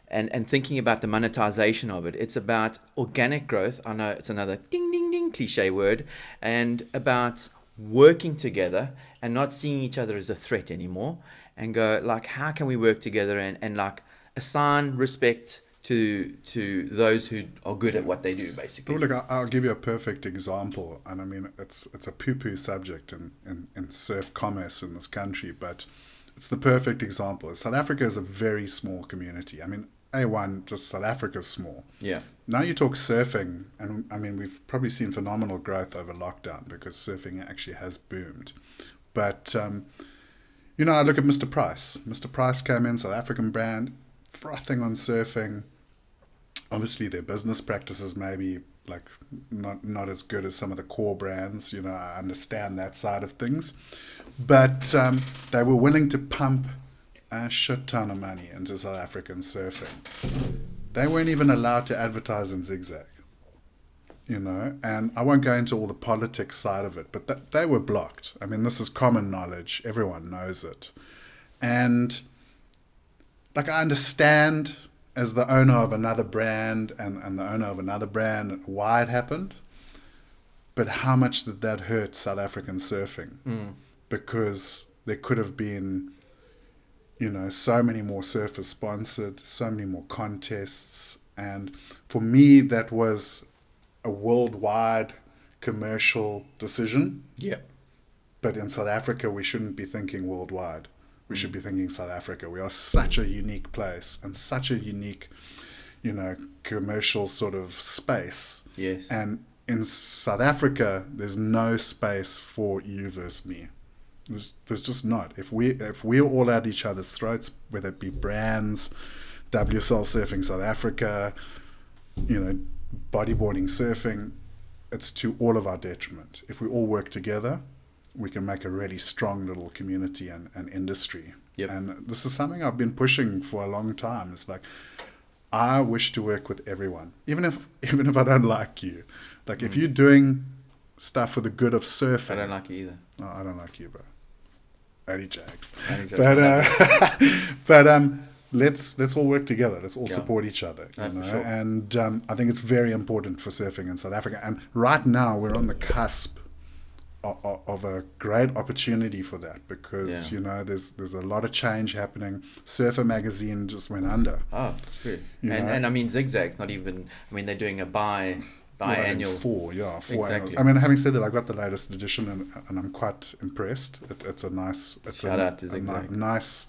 and thinking about the monetization of it. It's about organic growth. I know it's another ding, ding, ding cliche word. And about working together and not seeing each other as a threat anymore, and go like, how can we work together and like assign respect to those who are good at what they do, basically. Look, I'll give you a perfect example, and I mean it's a poo-poo subject in surf commerce in this country, but it's the perfect example. South Africa is a very small community. I mean, A1, just South Africa's small. Yeah. Now you talk surfing, and I mean, we've probably seen phenomenal growth over lockdown because surfing actually has boomed. But, you know, I look at Mr. Price. Mr. Price came in, South African brand, frothing on surfing. Obviously, their business practices maybe like not as good as some of the core brands. You know, I understand that side of things. But they were willing to pump a shit ton of money into South African surfing. They weren't even allowed to advertise in Zigzag, you know, and I won't go into all the politics side of it, but they were blocked. I mean, this is common knowledge. Everyone knows it. And like, I understand as the owner of another brand and the owner of another brand why it happened, but how much did that hurt South African surfing? Because there could have been, you know, so many more surfers sponsored, so many more contests. And for me, that was a worldwide commercial decision. Yeah. But in South Africa, we shouldn't be thinking worldwide. We should be thinking South Africa. We are such a unique place and such a unique, you know, commercial sort of space. Yes. And in South Africa, there's no space for you versus me. There's just not. If we're all at each other's throats, whether it be brands, WSL Surfing South Africa, you know, bodyboarding surfing, it's to all of our detriment. If we all work together, we can make a really strong little community and industry. Yep. And this is something I've been pushing for a long time. It's like, I wish to work with everyone, even if I don't like you. Like if you're doing stuff for the good of surfing. I don't like you either. No, I don't like you, bro. Only jokes. But let's all work together. Let's all support each other. You know? Sure. And I think it's very important for surfing in South Africa. And right now we're on the cusp of a great opportunity for that, because you know there's a lot of change happening. Surfer magazine just went under. Oh, true. And I mean Zigzag's not even. I mean they're doing a biannual. Four Exactly. annual. I mean, having said that, I got the latest edition and I'm quite impressed. It's a nice, nice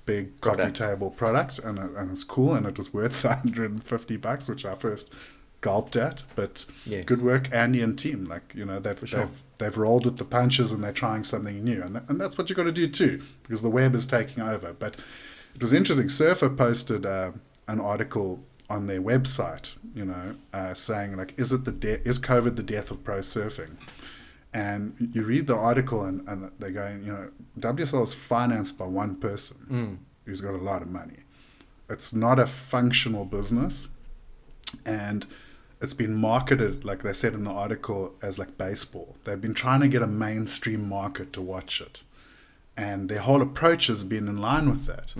big coffee table product, and it's cool, and it was worth $150, which I first gulped at. But good work, Andy and team. Like, you know, they've rolled with the punches and they're trying something new, and that's what you got to do too, because the web is taking over. But it was interesting. Surfer posted an article on their website, you know, saying like, is COVID the death of pro surfing? And you read the article and they're going, you know, WSL is financed by one person who's got a lot of money. It's not a functional business, and it's been marketed, like they said in the article, as like baseball. They've been trying to get a mainstream market to watch it, and their whole approach has been in line with that.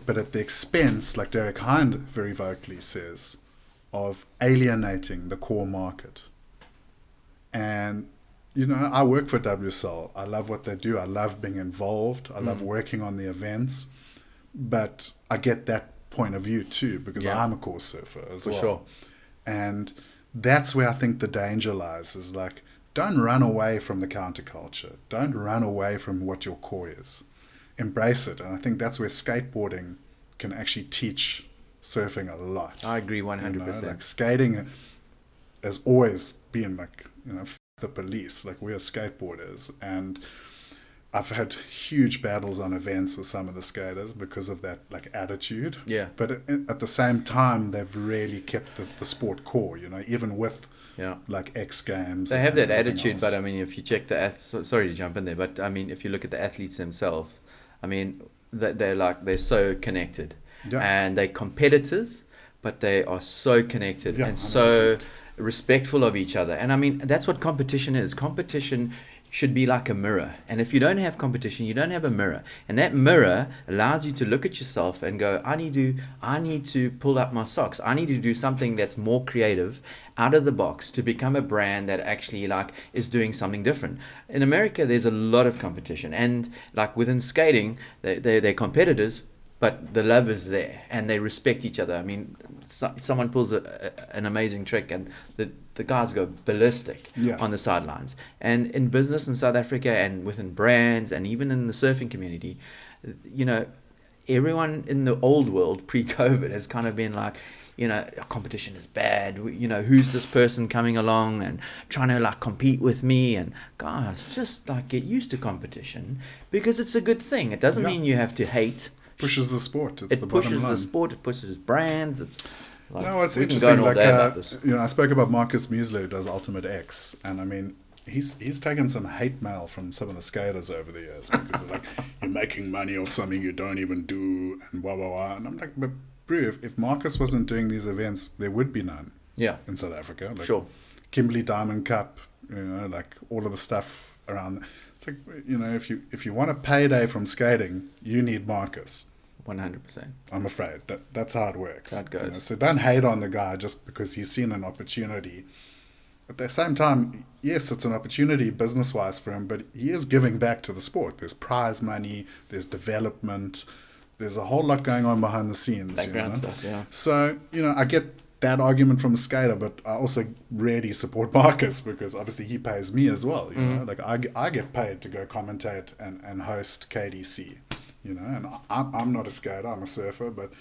But at the expense, like Derek Hind very vocally says, of alienating the core market. And, you know, I work for WSL. I love what they do. I love being involved. I love working on the events. But I get that point of view too, because I'm a course surfer as well. For sure. And that's where I think the danger lies, is like, don't run away from the counterculture. Don't run away from what your core is. Embrace it. And I think that's where skateboarding can actually teach surfing a lot. I agree 100%. You know, like skating has always been like, you know, the police. Like, we're skateboarders, and I've had huge battles on events with some of the skaters because of that like attitude. Yeah. But at the same time, they've really kept the sport core, you know, even with like X Games. They have that attitude, else. But I mean, if you check the sorry to jump in there, but I mean, if you look at the athletes themselves, I mean, they're so connected, and they're competitors, but they are so connected and 100%. So respectful of each other. And I mean, that's what competition is. Competition should be like a mirror, and if you don't have competition, you don't have a mirror, and that mirror allows you to look at yourself and go, I need to pull up my socks. I need to do something that's more creative, out of the box, to become a brand that actually like is doing something different. In America, there's a lot of competition, and like within skating, they're competitors, but the love is there, and they respect each other. I mean, someone pulls an amazing trick, and the guys go ballistic on the sidelines. And in business in South Africa, and within brands, and even in the surfing community, you know, everyone in the old world pre-COVID has kind of been like, you know, competition is bad. You know, who's this person coming along and trying to like compete with me? And guys, just like get used to competition, because it's a good thing. It doesn't mean you have to hate. Pushes the sport. It pushes the sport. It pushes brands. It's like, no, it's interesting. Like, you know, I spoke about Marcus Muesler, who does Ultimate X, and I mean, he's taken some hate mail from some of the skaters over the years, because they're like, you're making money off something you don't even do, and blah blah blah. And I'm like, but bro, if Marcus wasn't doing these events, there would be none. Yeah. In South Africa, like Kimberley Diamond Cup, you know, like all of the stuff around. It's like, you know, if you want a payday from skating, you need Marcus. 100%. I'm afraid that's how it works. That goes. You know? So don't hate on the guy just because he's seen an opportunity. At the same time, yes, it's an opportunity business-wise for him, but he is giving back to the sport. There's prize money, there's development, there's a whole lot going on behind the scenes. Background stuff, yeah. So, you know, I get that argument from the skater, but I also really support Marcus, because obviously he pays me as well. You know, like I get paid to go commentate and host KDC. You know, and I'm not a skater, I'm a surfer, but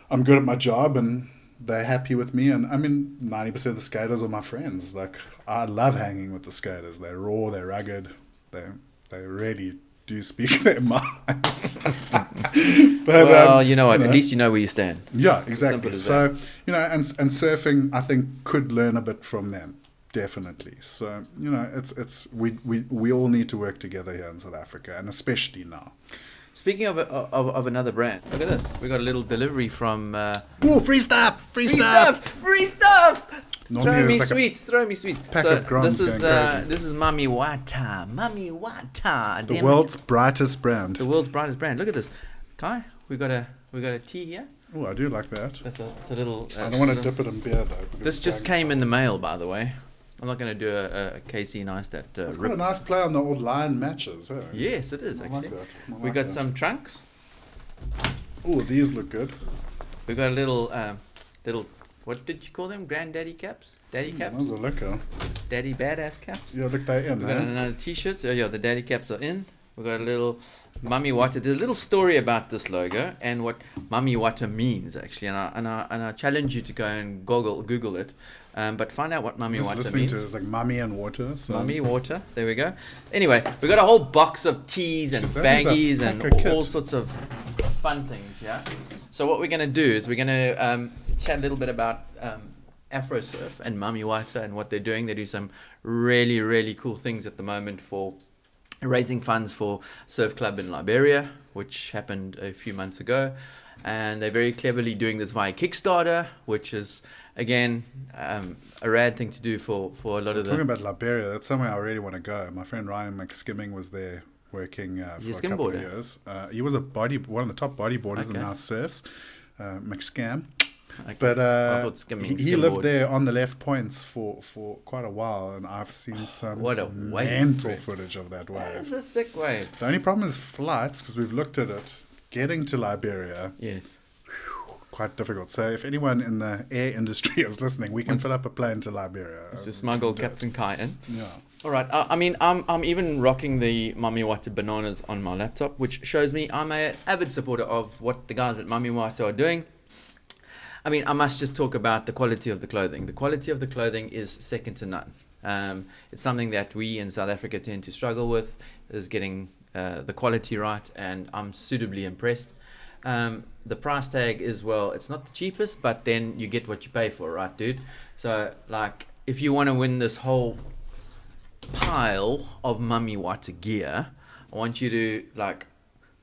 I'm good at my job, and they're happy with me. And I mean, 90% of the skaters are my friends. Like, I love hanging with the skaters. They're raw, they're rugged, they really do speak their minds. But, well, you know what, at least you know where you stand. Yeah, exactly. So, you know, and surfing, I think, could learn a bit from them. Definitely. So, we all need to work together here in South Africa, and especially now. Speaking of another brand, look at this. We got a little delivery from. Free stuff! Free stuff! Normally Throw me there's sweets. pack of grams this is going crazy. this is Mami Wata. The world's brightest brand. The world's brightest brand. Look at this, Kai. We got a tea here. Oh, I do like that. It's a little. I don't want to dip it in beer though. This just came in the mail, by the way. I'm not going to do a KC Neistat. It's got a nice play on the old line matches. Eh? Yes, it is I actually. like that. We got some trunks. Oh, these look good. We got a little. What did you call them? Granddaddy caps? Daddy caps? Those are liquor. Daddy badass caps? Yeah, look, they're in. We got another t-shirts. Oh yeah, the daddy caps are in. We got a little Mami Wata. There's a little story about this logo and what Mami Wata means actually, and I challenge you to go and Google it, but find out what Mami Just Wata listening means. to it, it's like mummy and water. So. Mummy water. There we go. Anyway, we got a whole box of teas and Jeez, that is a baggies and packer all kit. sorts of fun things. Yeah. So what we're gonna do is we're gonna chat a little bit about Afro Surf and Mami Wata and what they're doing. They do some really, really cool things at the moment for raising funds for Surf Club in Liberia, which happened a few months ago. And they're very cleverly doing this via Kickstarter, which is, again, a rad thing to do for a lot of the... Talking about Liberia, that's somewhere I really want to go. My friend Ryan McSkimming was there working for a couple of years. He was one of the top bodyboarders and now surfs. McScam. Okay. But I thought he lived there on the left points for quite a while, and I've seen some What a wave, mental Fred. footage of that That's wave. a sick wave. The only problem is flights, because we've looked at it. Getting to Liberia, Yes. quite difficult. So if anyone in the air industry is listening, we can fill up a plane to Liberia. To smuggle Do it. CaptainKai in. Yeah. All right. I mean, I'm even rocking the Mami Wata bananas on my laptop, which shows me I'm an avid supporter of what the guys at Mami Wata are doing. I mean, I must just talk about the quality of the clothing. The quality of the clothing is second to none. It's something that we in South Africa tend to struggle with, is getting the quality right, and I'm suitably impressed. The price tag is, well, it's not the cheapest, but then you get what you pay for, right, dude? So, like, if you want to win this whole pile of Mami Wata gear, I want you to, like,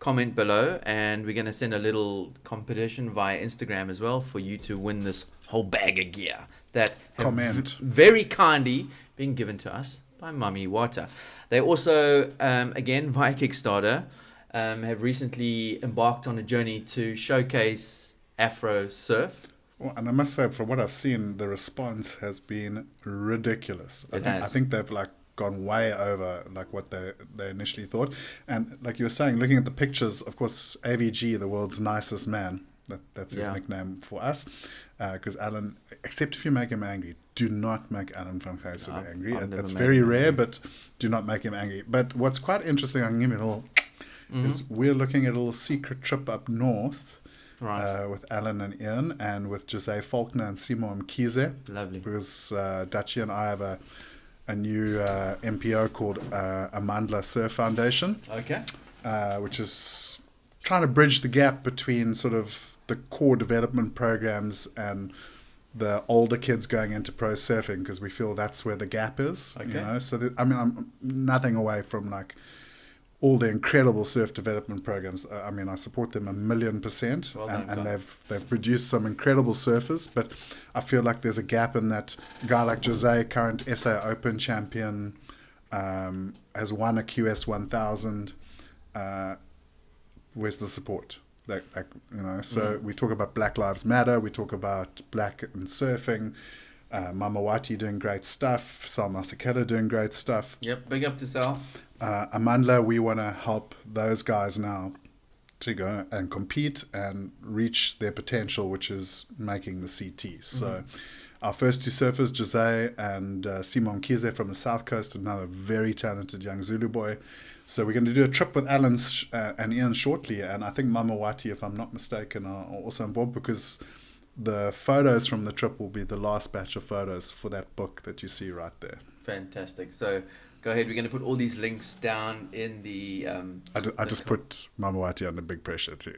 comment below, and we're going to send a little competition via Instagram as well for you to win this whole bag of gear that have very kindly been given to us by Mami Wata. They also, again, via Kickstarter, have recently embarked on a journey to showcase Afro Surf. Well, and I must say, from what I've seen, the response has been ridiculous. I think they've gone way over what they initially thought. And like you were saying, looking at the pictures, of course, AVG, the world's nicest man, that's his nickname for us. Because Alan, except if you make him angry, do not make Alan van Gijselen angry. It's very rare, but do not make him angry. But what's quite interesting, I can give you a little, is we're looking at a little secret trip up north. Right. With Alan and Ian, and with Jose Faulkner and Simon Mkize. Lovely. Because Dachi and I have a new MPO called Amandla Surf Foundation. Okay. Which is trying to bridge the gap between sort of the core development programs and the older kids going into pro surfing, because we feel that's where the gap is. Okay. So I'm nothing away from all the incredible surf development programs. I support them 1,000,000%, Well done, and they've produced some incredible surfers. But I feel like there's a gap in that. A guy like Jose, current SA Open champion, has won a QS 1000. Where's the support? So we talk about Black Lives Matter. We talk about black in surfing. Mama Wati doing great stuff. Sal Masekela doing great stuff. Yep, big up to Sal. Amandla, we want to help those guys now to go and compete and reach their potential, which is making the CT. So our first two surfers, Jose and Simon Kize from the South Coast, another very talented young Zulu boy. So we're going to do a trip with Alan and Ian shortly, and I think Mama Wati, if I'm not mistaken, are also on board, because the photos from the trip will be the last batch of photos for that book that you see right there. Fantastic. So go ahead. We're going to put all these links down in the... I just put Mama Wati under big pressure too.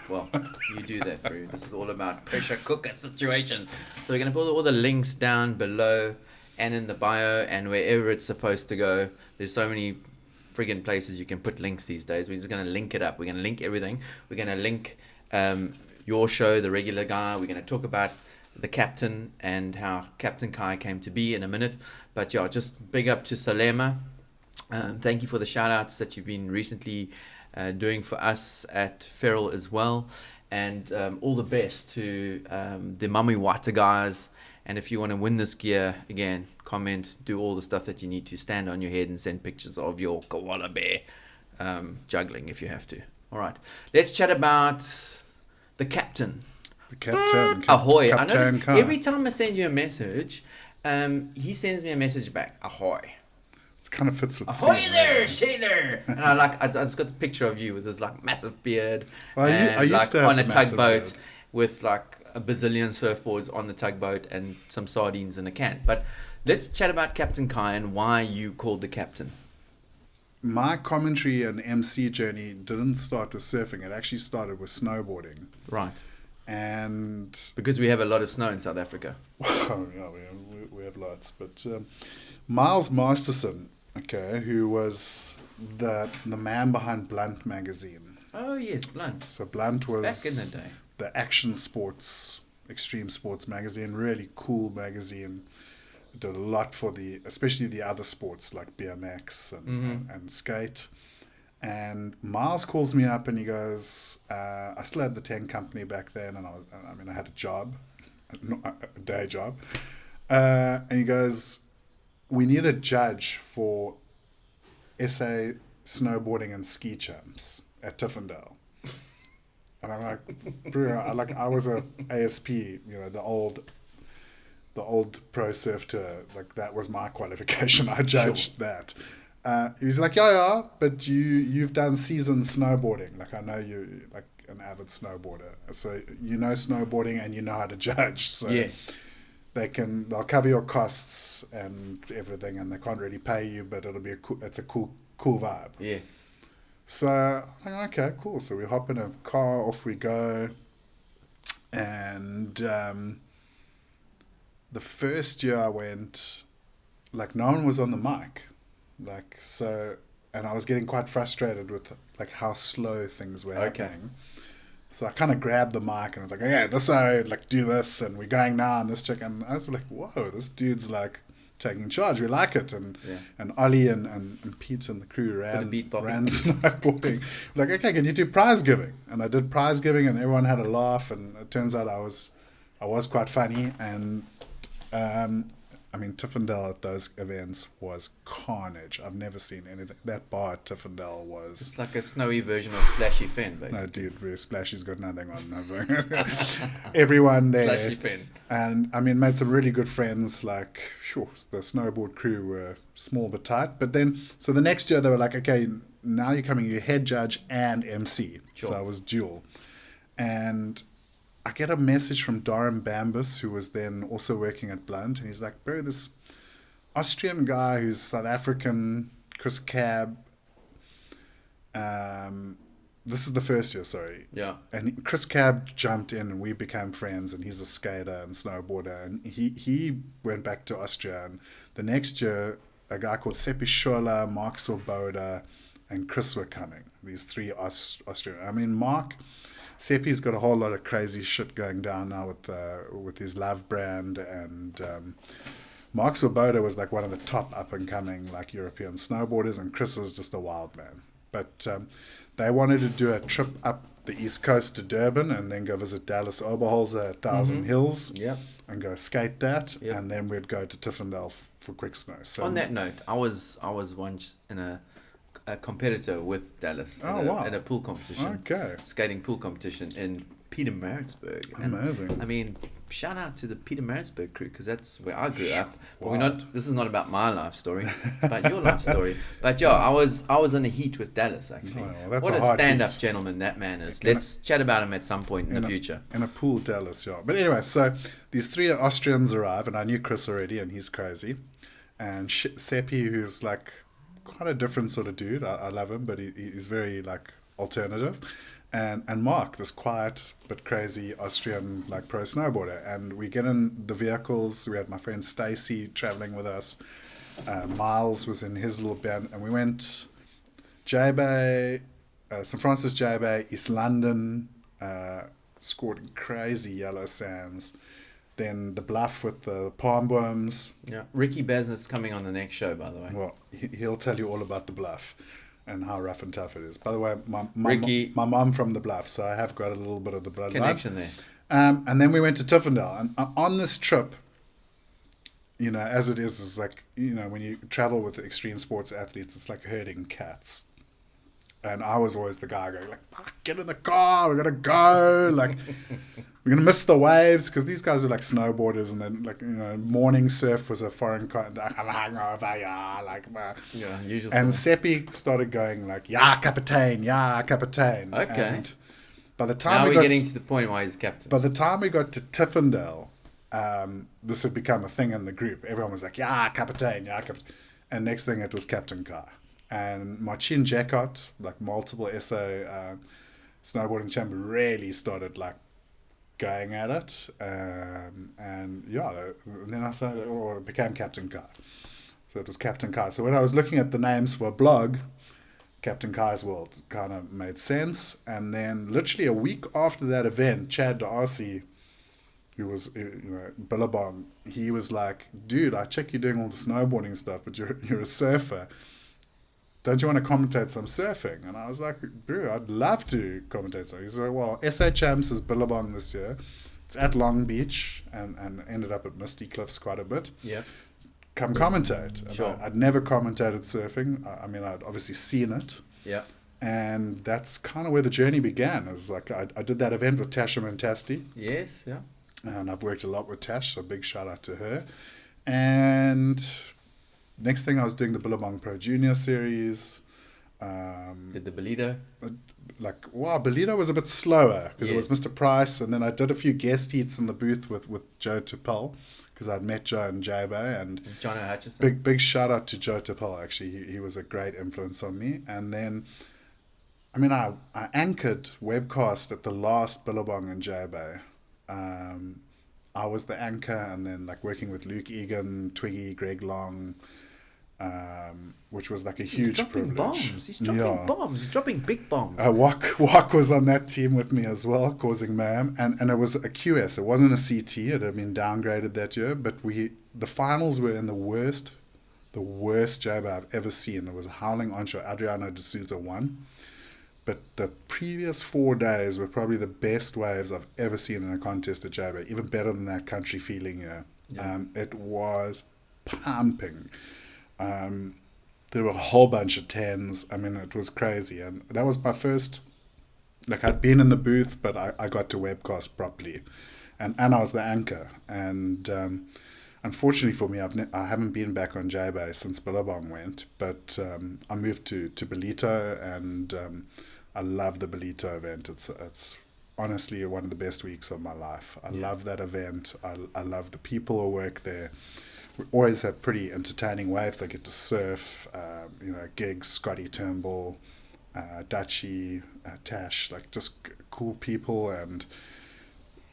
Well, you do that, bro. This is all about pressure cooker situation. So we're going to put all the links down below and in the bio and wherever it's supposed to go. There's so many friggin' places you can put links these days. We're just going to link it up. We're going to link everything. We're going to link your show, The Regular Guy. We're going to talk about the captain and how Captain Kai came to be in a minute. But yeah, just big up to Salema. Thank you for the shout outs that you've been recently doing for us at Ferral as well. And all the best to the Mummy Wata guys. And if you want to win this gear, again, comment, do all the stuff that you need to, stand on your head and send pictures of your koala bear juggling if you have to. All right, let's chat about the captain. The captain. Ahoy. CaptainKai. Every time I send you a message, he sends me a message back. Ahoy. It kind of fits with Ahoy there, sailor! And I just got the picture of you with this like massive beard. Well, I used like to have on a massive tugboat beard. with like a bazillion surfboards on the tugboat and some sardines in a can. But let's chat about Captain Kai and why you called the captain. My commentary and MC journey didn't start with surfing. It actually started with snowboarding. Right. And because we have a lot of snow in South Africa. oh, yeah, we have lots. But Miles Masterson, okay, who was the man behind Blunt magazine. Oh yes, Blunt. So Blunt was Back in the day. the action sports, extreme sports magazine, really cool magazine. Did a lot for especially the other sports like BMX and skate. And Miles calls me up and he goes, I still had the 10 company back then, and I had a job, a day job. And he goes, we need a judge for SA snowboarding and ski champs at Tiffindale. And I'm like, bro, I was a ASP, the old pro surf tour, like that was my qualification. I judged that. He's like, yeah, but you've done seasoned snowboarding. Like I know you like an avid snowboarder, so you know snowboarding and you know how to judge. So yeah. they'll cover your costs and everything, and they can't really pay you, but it's a cool vibe. Yeah. So I'm like, okay, cool. So we hop in a car, off we go, and the first year I went, like no one was on the mic, like so, and I was getting quite frustrated with like how slow things were happening. So I kind of grabbed the mic and I was like, okay, this way, like do this, and we're going now on this chick, and I was like, whoa, this dude's like taking charge. We like it, and Ollie and Pete and the crew ran snowboarding. Like, okay, can you do prize giving? And I did prize giving, and everyone had a laugh, and it turns out I was quite funny, and Tiffindale at those events was carnage. I've never seen anything. That bar at Tiffindale was... It's like a snowy version of Splashy Fen, basically. No, dude, Splashy's got nothing on. Everyone there. Splashy Fen. And, made some really good friends. Like, sure, the snowboard crew were small but tight. But then, so the next year they were like, okay, now you're coming, you're head judge and MC. Sure. So I was dual. And... I get a message from Doran Bambus, who was then also working at Blunt, and he's like, bro, this Austrian guy who's South African, Chris Cab, this is the first year, sorry. Yeah. And Chris Cab jumped in and we became friends, and he's a skater and snowboarder, and he went back to Austria, and the next year, a guy called Seppi Scholler, Mark Swoboda, and Chris were coming, these three Austrian. Mark... Seppi's got a whole lot of crazy shit going down now with his Love brand, and Mark Swoboda was like one of the top up and coming like European snowboarders, and Chris was just a wild man. But they wanted to do a trip up the east coast to Durban and then go visit Dallas Oberholzer at Thousand Hills, and go skate that, and then we'd go to Tiffindale for quick snow. So on that note, I was once in a competitor with Dallas at a pool competition. Okay. Skating pool competition in Pietermaritzburg. Amazing. Shout out to the Pietermaritzburg crew, because that's where I grew up. But this is not about my life story, but your life story. But yeah, I was in a heat with Dallas actually. What a stand-up gentleman that man is. Let's chat about him at some point in the future. In a pool, Dallas, yeah. But anyway, so these three Austrians arrive, and I knew Chris already, and he's crazy. And Seppi, who's like quite a different sort of dude. I love him, but he's very like alternative. and Mark, this quiet but crazy Austrian like pro snowboarder. And we get in the vehicles. We had my friend Stacy traveling with us. Miles was in his little band, and we went J-Bay, St. Francis J-Bay, East London, scored in crazy yellow sands. Then the bluff with the palm worms. Yeah, Ricky Basnett's coming on the next show, by the way. Well, he'll tell you all about the bluff and how rough and tough it is. By the way, my mum from the bluff, so I have got a little bit of the bloodline connection there. And then we went to Tiffindale, and on this trip, you know, as it is like, you know, when you travel with extreme sports athletes, it's like herding cats. And I was always the guy going like, get in the car, we're gonna go, like we're gonna miss the waves, because these guys were like snowboarders, and then like, you know, morning surf was a foreign kind, Yeah, usual. and Seppi started going like, yeah, Captain. Okay. And by the time now we we're got, getting to the point why he's captain. by the time we got to Tiffindale, this had become a thing in the group. Everyone was like, yeah, Captain. And next thing it was CaptainKai. And Marcin Jacot, like multiple SO snowboarding champion, really started like going at it. And yeah, and then I started, or it became CaptainKai. So it was CaptainKai. So when I was looking at the names for a blog, CaptainKai's World kind of made sense. And then literally a week after that event, Chad Darcy, who was, you know, Billabong, he was like, dude, I check you doing all the snowboarding stuff, but you're a surfer. Don't you want to commentate some surfing? And I was like, bro, I'd love to commentate something. He said, well, SA Champs is Billabong this year. It's at Long Beach and ended up at Misty Cliffs quite a bit. Yeah. Come commentate. Sure. I'd never commentated surfing. I mean, I'd obviously seen it. Yeah. And that's kind of where the journey began. Is like I did that event with Tasha Mantasti. Yes, yeah. And I've worked a lot with Tash, so big shout out to her. And next thing I was doing the Billabong Pro Junior Series. Did the Bolito? Bolito was a bit slower because Yes. it was Mr. Price, and then I did a few guest heats in the booth with Joe Tupel, because I'd met Joe in J-Bay, and John O'Hutchison. big shout out to Joe Tupel. Actually, he was a great influence on me. And then, I mean, I anchored webcast at the last Billabong in J-Bay. I was the anchor, and then like working with Luke Egan, Twiggy, Greg Long, which was like a huge privilege. He's dropping bombs. He's dropping big bombs. Wok was on that team with me as well, causing mayhem, and it was a QS. It wasn't a CT. It had been downgraded that year, but the finals were in the worst J-Bay I've ever seen. It was a howling onshore. Adriano de Souza won. But the previous 4 days were probably the best waves I've ever seen in a contest at J-Bay, even better than that country feeling here. Yeah. It was pumping. There were a whole bunch of 10s. I mean, it was crazy. And that was my first, like I'd been in the booth, but I got to webcast properly. And I was the anchor. And unfortunately for me, I haven't been back on J-Bay since Billabong went, but I moved to Bolito, and I love the Bolito event. It's honestly one of the best weeks of my life. I love that event. I love the people who work there. We always have pretty entertaining waves. I get to surf, gigs, Scotty Turnbull, Dutchie, Tash, like just cool people. And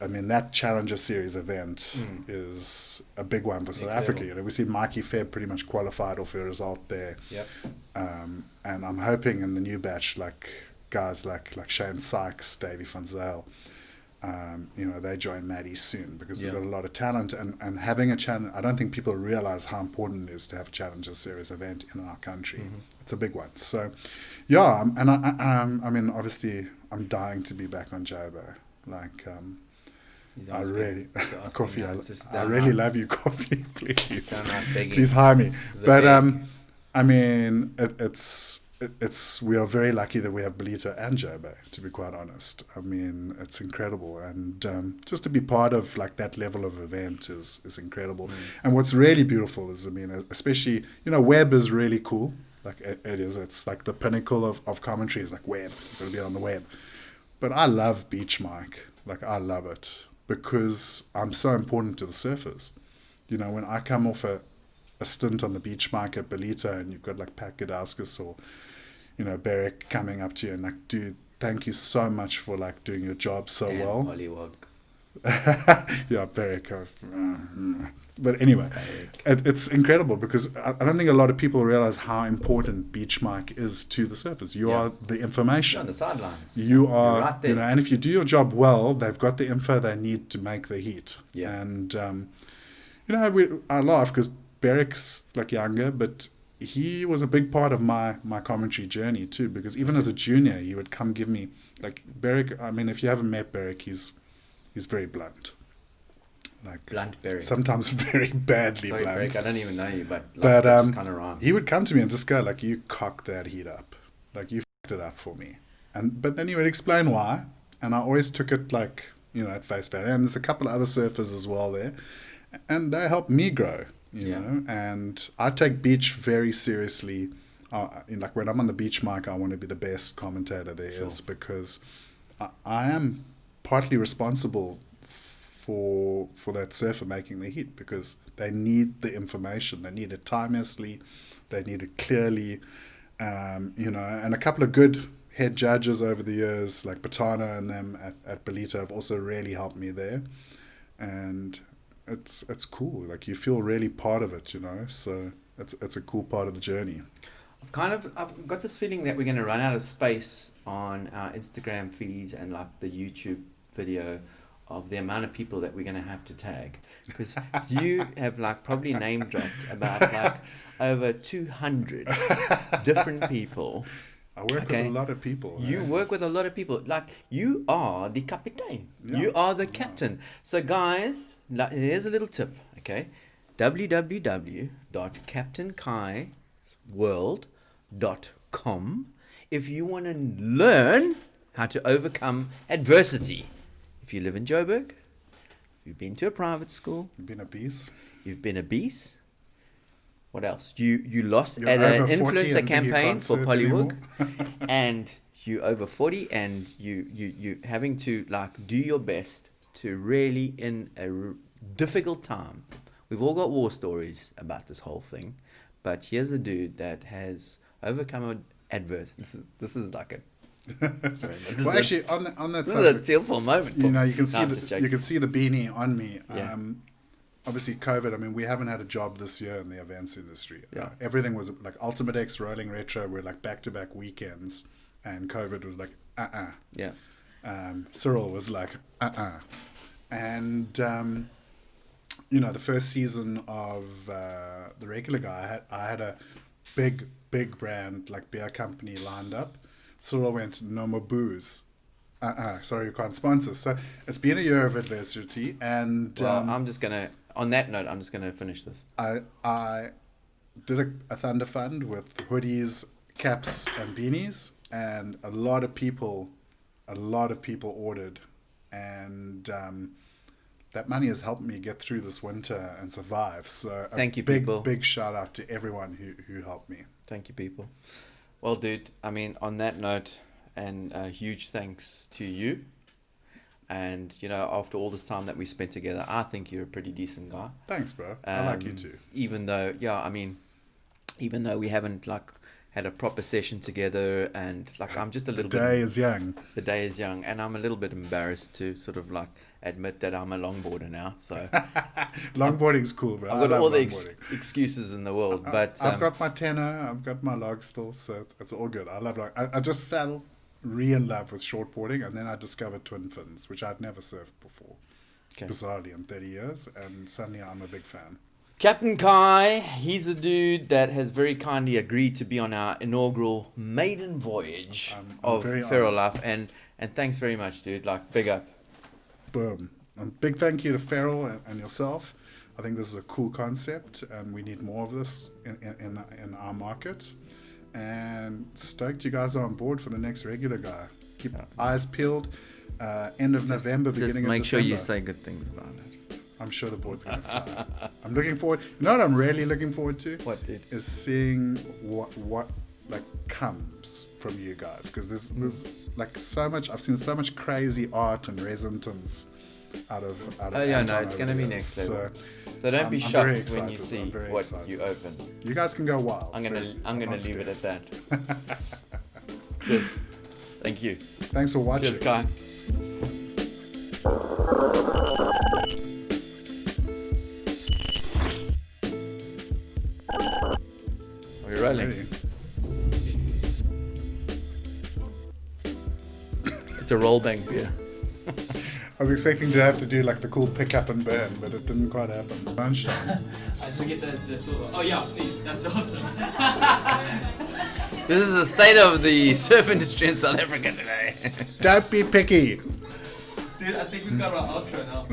I mean, that Challenger Series event is a big one for South Africa. You know, we see Mikey Febb pretty much qualified off a result there. Yep. And I'm hoping in the new batch, like guys like Shane Sykes, Davey van Zyl, they join Maddie soon, because we've got a lot of talent, and having a challenge. I don't think people realize how important it is to have a Challenger Series event in our country. Mm-hmm. It's a big one. So, yeah, and I mean, obviously, I'm dying to be back on J-Bay. Like, I really, Coffee. I really love you, Coffee. Please hire me. But I mean, it's we are very lucky that we have Bolito and J-Bay, to be quite honest. I mean, it's incredible, and just to be part of like that level of event is incredible. And what's really beautiful is, I mean, especially, web is really cool. Like it is. It's like the pinnacle of commentary is like web. It's going to be on the web. But I love Beach Mic. Like I love it, because I'm so important to the surfers. When I come off a stint on the Beach Mic at Bolito, and you've got like Pat Gadauskas or Beric coming up to you and like, dude, thank you so much for like doing your job so And well. Pollywog. Yeah, Beric. But anyway, it's incredible because I don't think a lot of people realize how important beach mic is to the surfers. You are the information. You're on the sidelines. You are, You're right there. and if you do your job well, they've got the info they need to make the heat. Yeah. And I laugh because Beric's like younger, but he was a big part of my commentary journey too. Because even as a junior, he would come give me like Beric. I mean, if you haven't met Beric, he's very blunt. Like Blunt Beric. Sometimes very badly Sorry, blunt. Beric, I don't even know you, but like, that just kind of rhymes. He would come to me and just go like, "You cocked that heat up, like you fucked it up for me," but then he would explain why, and I always took it like at face value. And there's a couple of other surfers as well there, and they helped me grow, you know. And I take beach very seriously. Like when I'm on the beach mic, I want to be the best commentator there is because I am partly responsible for that surfer making the heat because they need the information. They need it timelessly. They need it clearly. And a couple of good head judges over the years, like Batano and them at Belita, have also really helped me there. And it's cool. Like you feel really part of it, So it's a cool part of the journey. I've got this feeling that we're going to run out of space on our Instagram feeds and like the YouTube video of the amount of people that we're going to have to tag, because you have like probably name dropped about like over 200 different people. I work with a lot of people. You work with a lot of people. Like you are the captain. Yeah. You are the captain. So guys, here's a little tip. Okay, www.CaptainKaiWorld.com if you want to learn how to overcome adversity. If you live in Joburg, you've been to a private school. You've been obese. What else? You lost at an influencer campaign for Pollywog, and you over 40, and you having to like do your best to really in a difficult time. We've all got war stories about this whole thing, but here's a dude that has overcome adversity. This is like a sorry, well, actually, on that this subject, is a tearful moment. You can see you can see the beanie on me. Yeah. Obviously, COVID. I mean, we haven't had a job this year in the events industry. Yeah. Everything was like Ultimate X, Rolling Retro were like back-to-back weekends, and COVID was like Yeah. Cyril was like and the first season of the regular guy, I had a big brand like beer company lined up. Cyril went, no more booze. Sorry, you can't sponsor. So it's been a year of adversity, and I'm just gonna. On that note, I'm just gonna finish this. I did a Thunder Fund with hoodies, caps, and beanies, and a lot of people ordered, and that money has helped me get through this winter and survive. So thank you, people. Big shout out to everyone who helped me. Thank you, people. Well, dude, I mean, on that note, and huge thanks to you. And, after all this time that we spent together, I think you're a pretty decent guy. Thanks, bro. I like you too. Even though we haven't, had a proper session together, and, I'm just a little bit... The day is young. The day is young, and I'm a little bit embarrassed to sort of, admit that I'm a longboarder now, so... Longboarding's cool, bro. I've got all the excuses in the world, but... I've got my tenor, I've got my log still, so it's all good. I love I just fell in love with shortboarding, and then I discovered twin fins, which I'd never surfed before, bizarrely, in 30 years, and suddenly I'm a big fan. CaptainKai, he's the dude that has very kindly agreed to be on our inaugural maiden voyage of Ferral Life, and thanks very much, dude. Big up. Boom. And big thank you to Ferral and yourself. I think this is a cool concept, and we need more of this in our market. And stoked you guys are on board for the next regular guy. Keep eyes peeled. End of November, beginning of December. Make sure you say good things about it. I'm sure the board's going to fly. I'm looking forward. You know what I'm really looking forward to? What, dude? Is seeing what comes from you guys. Because there's so much. I've seen so much crazy art and resonance out of it's going to be next level. So don't be shocked when you see what excited. You open. You guys can go wild. I'm gonna leave it at that. Cheers. Thank you. Thanks for watching. Cheers, Kai. Are we rolling? Ready? It's a RoseBank beer. I was expecting to have to do like the cool pick up and burn, but it didn't quite happen. Lunchtime. I just get the tool. Oh yeah, please. That's awesome. This is the state of the surf industry in South Africa today. Don't be picky. Dude, I think we've got our outro now.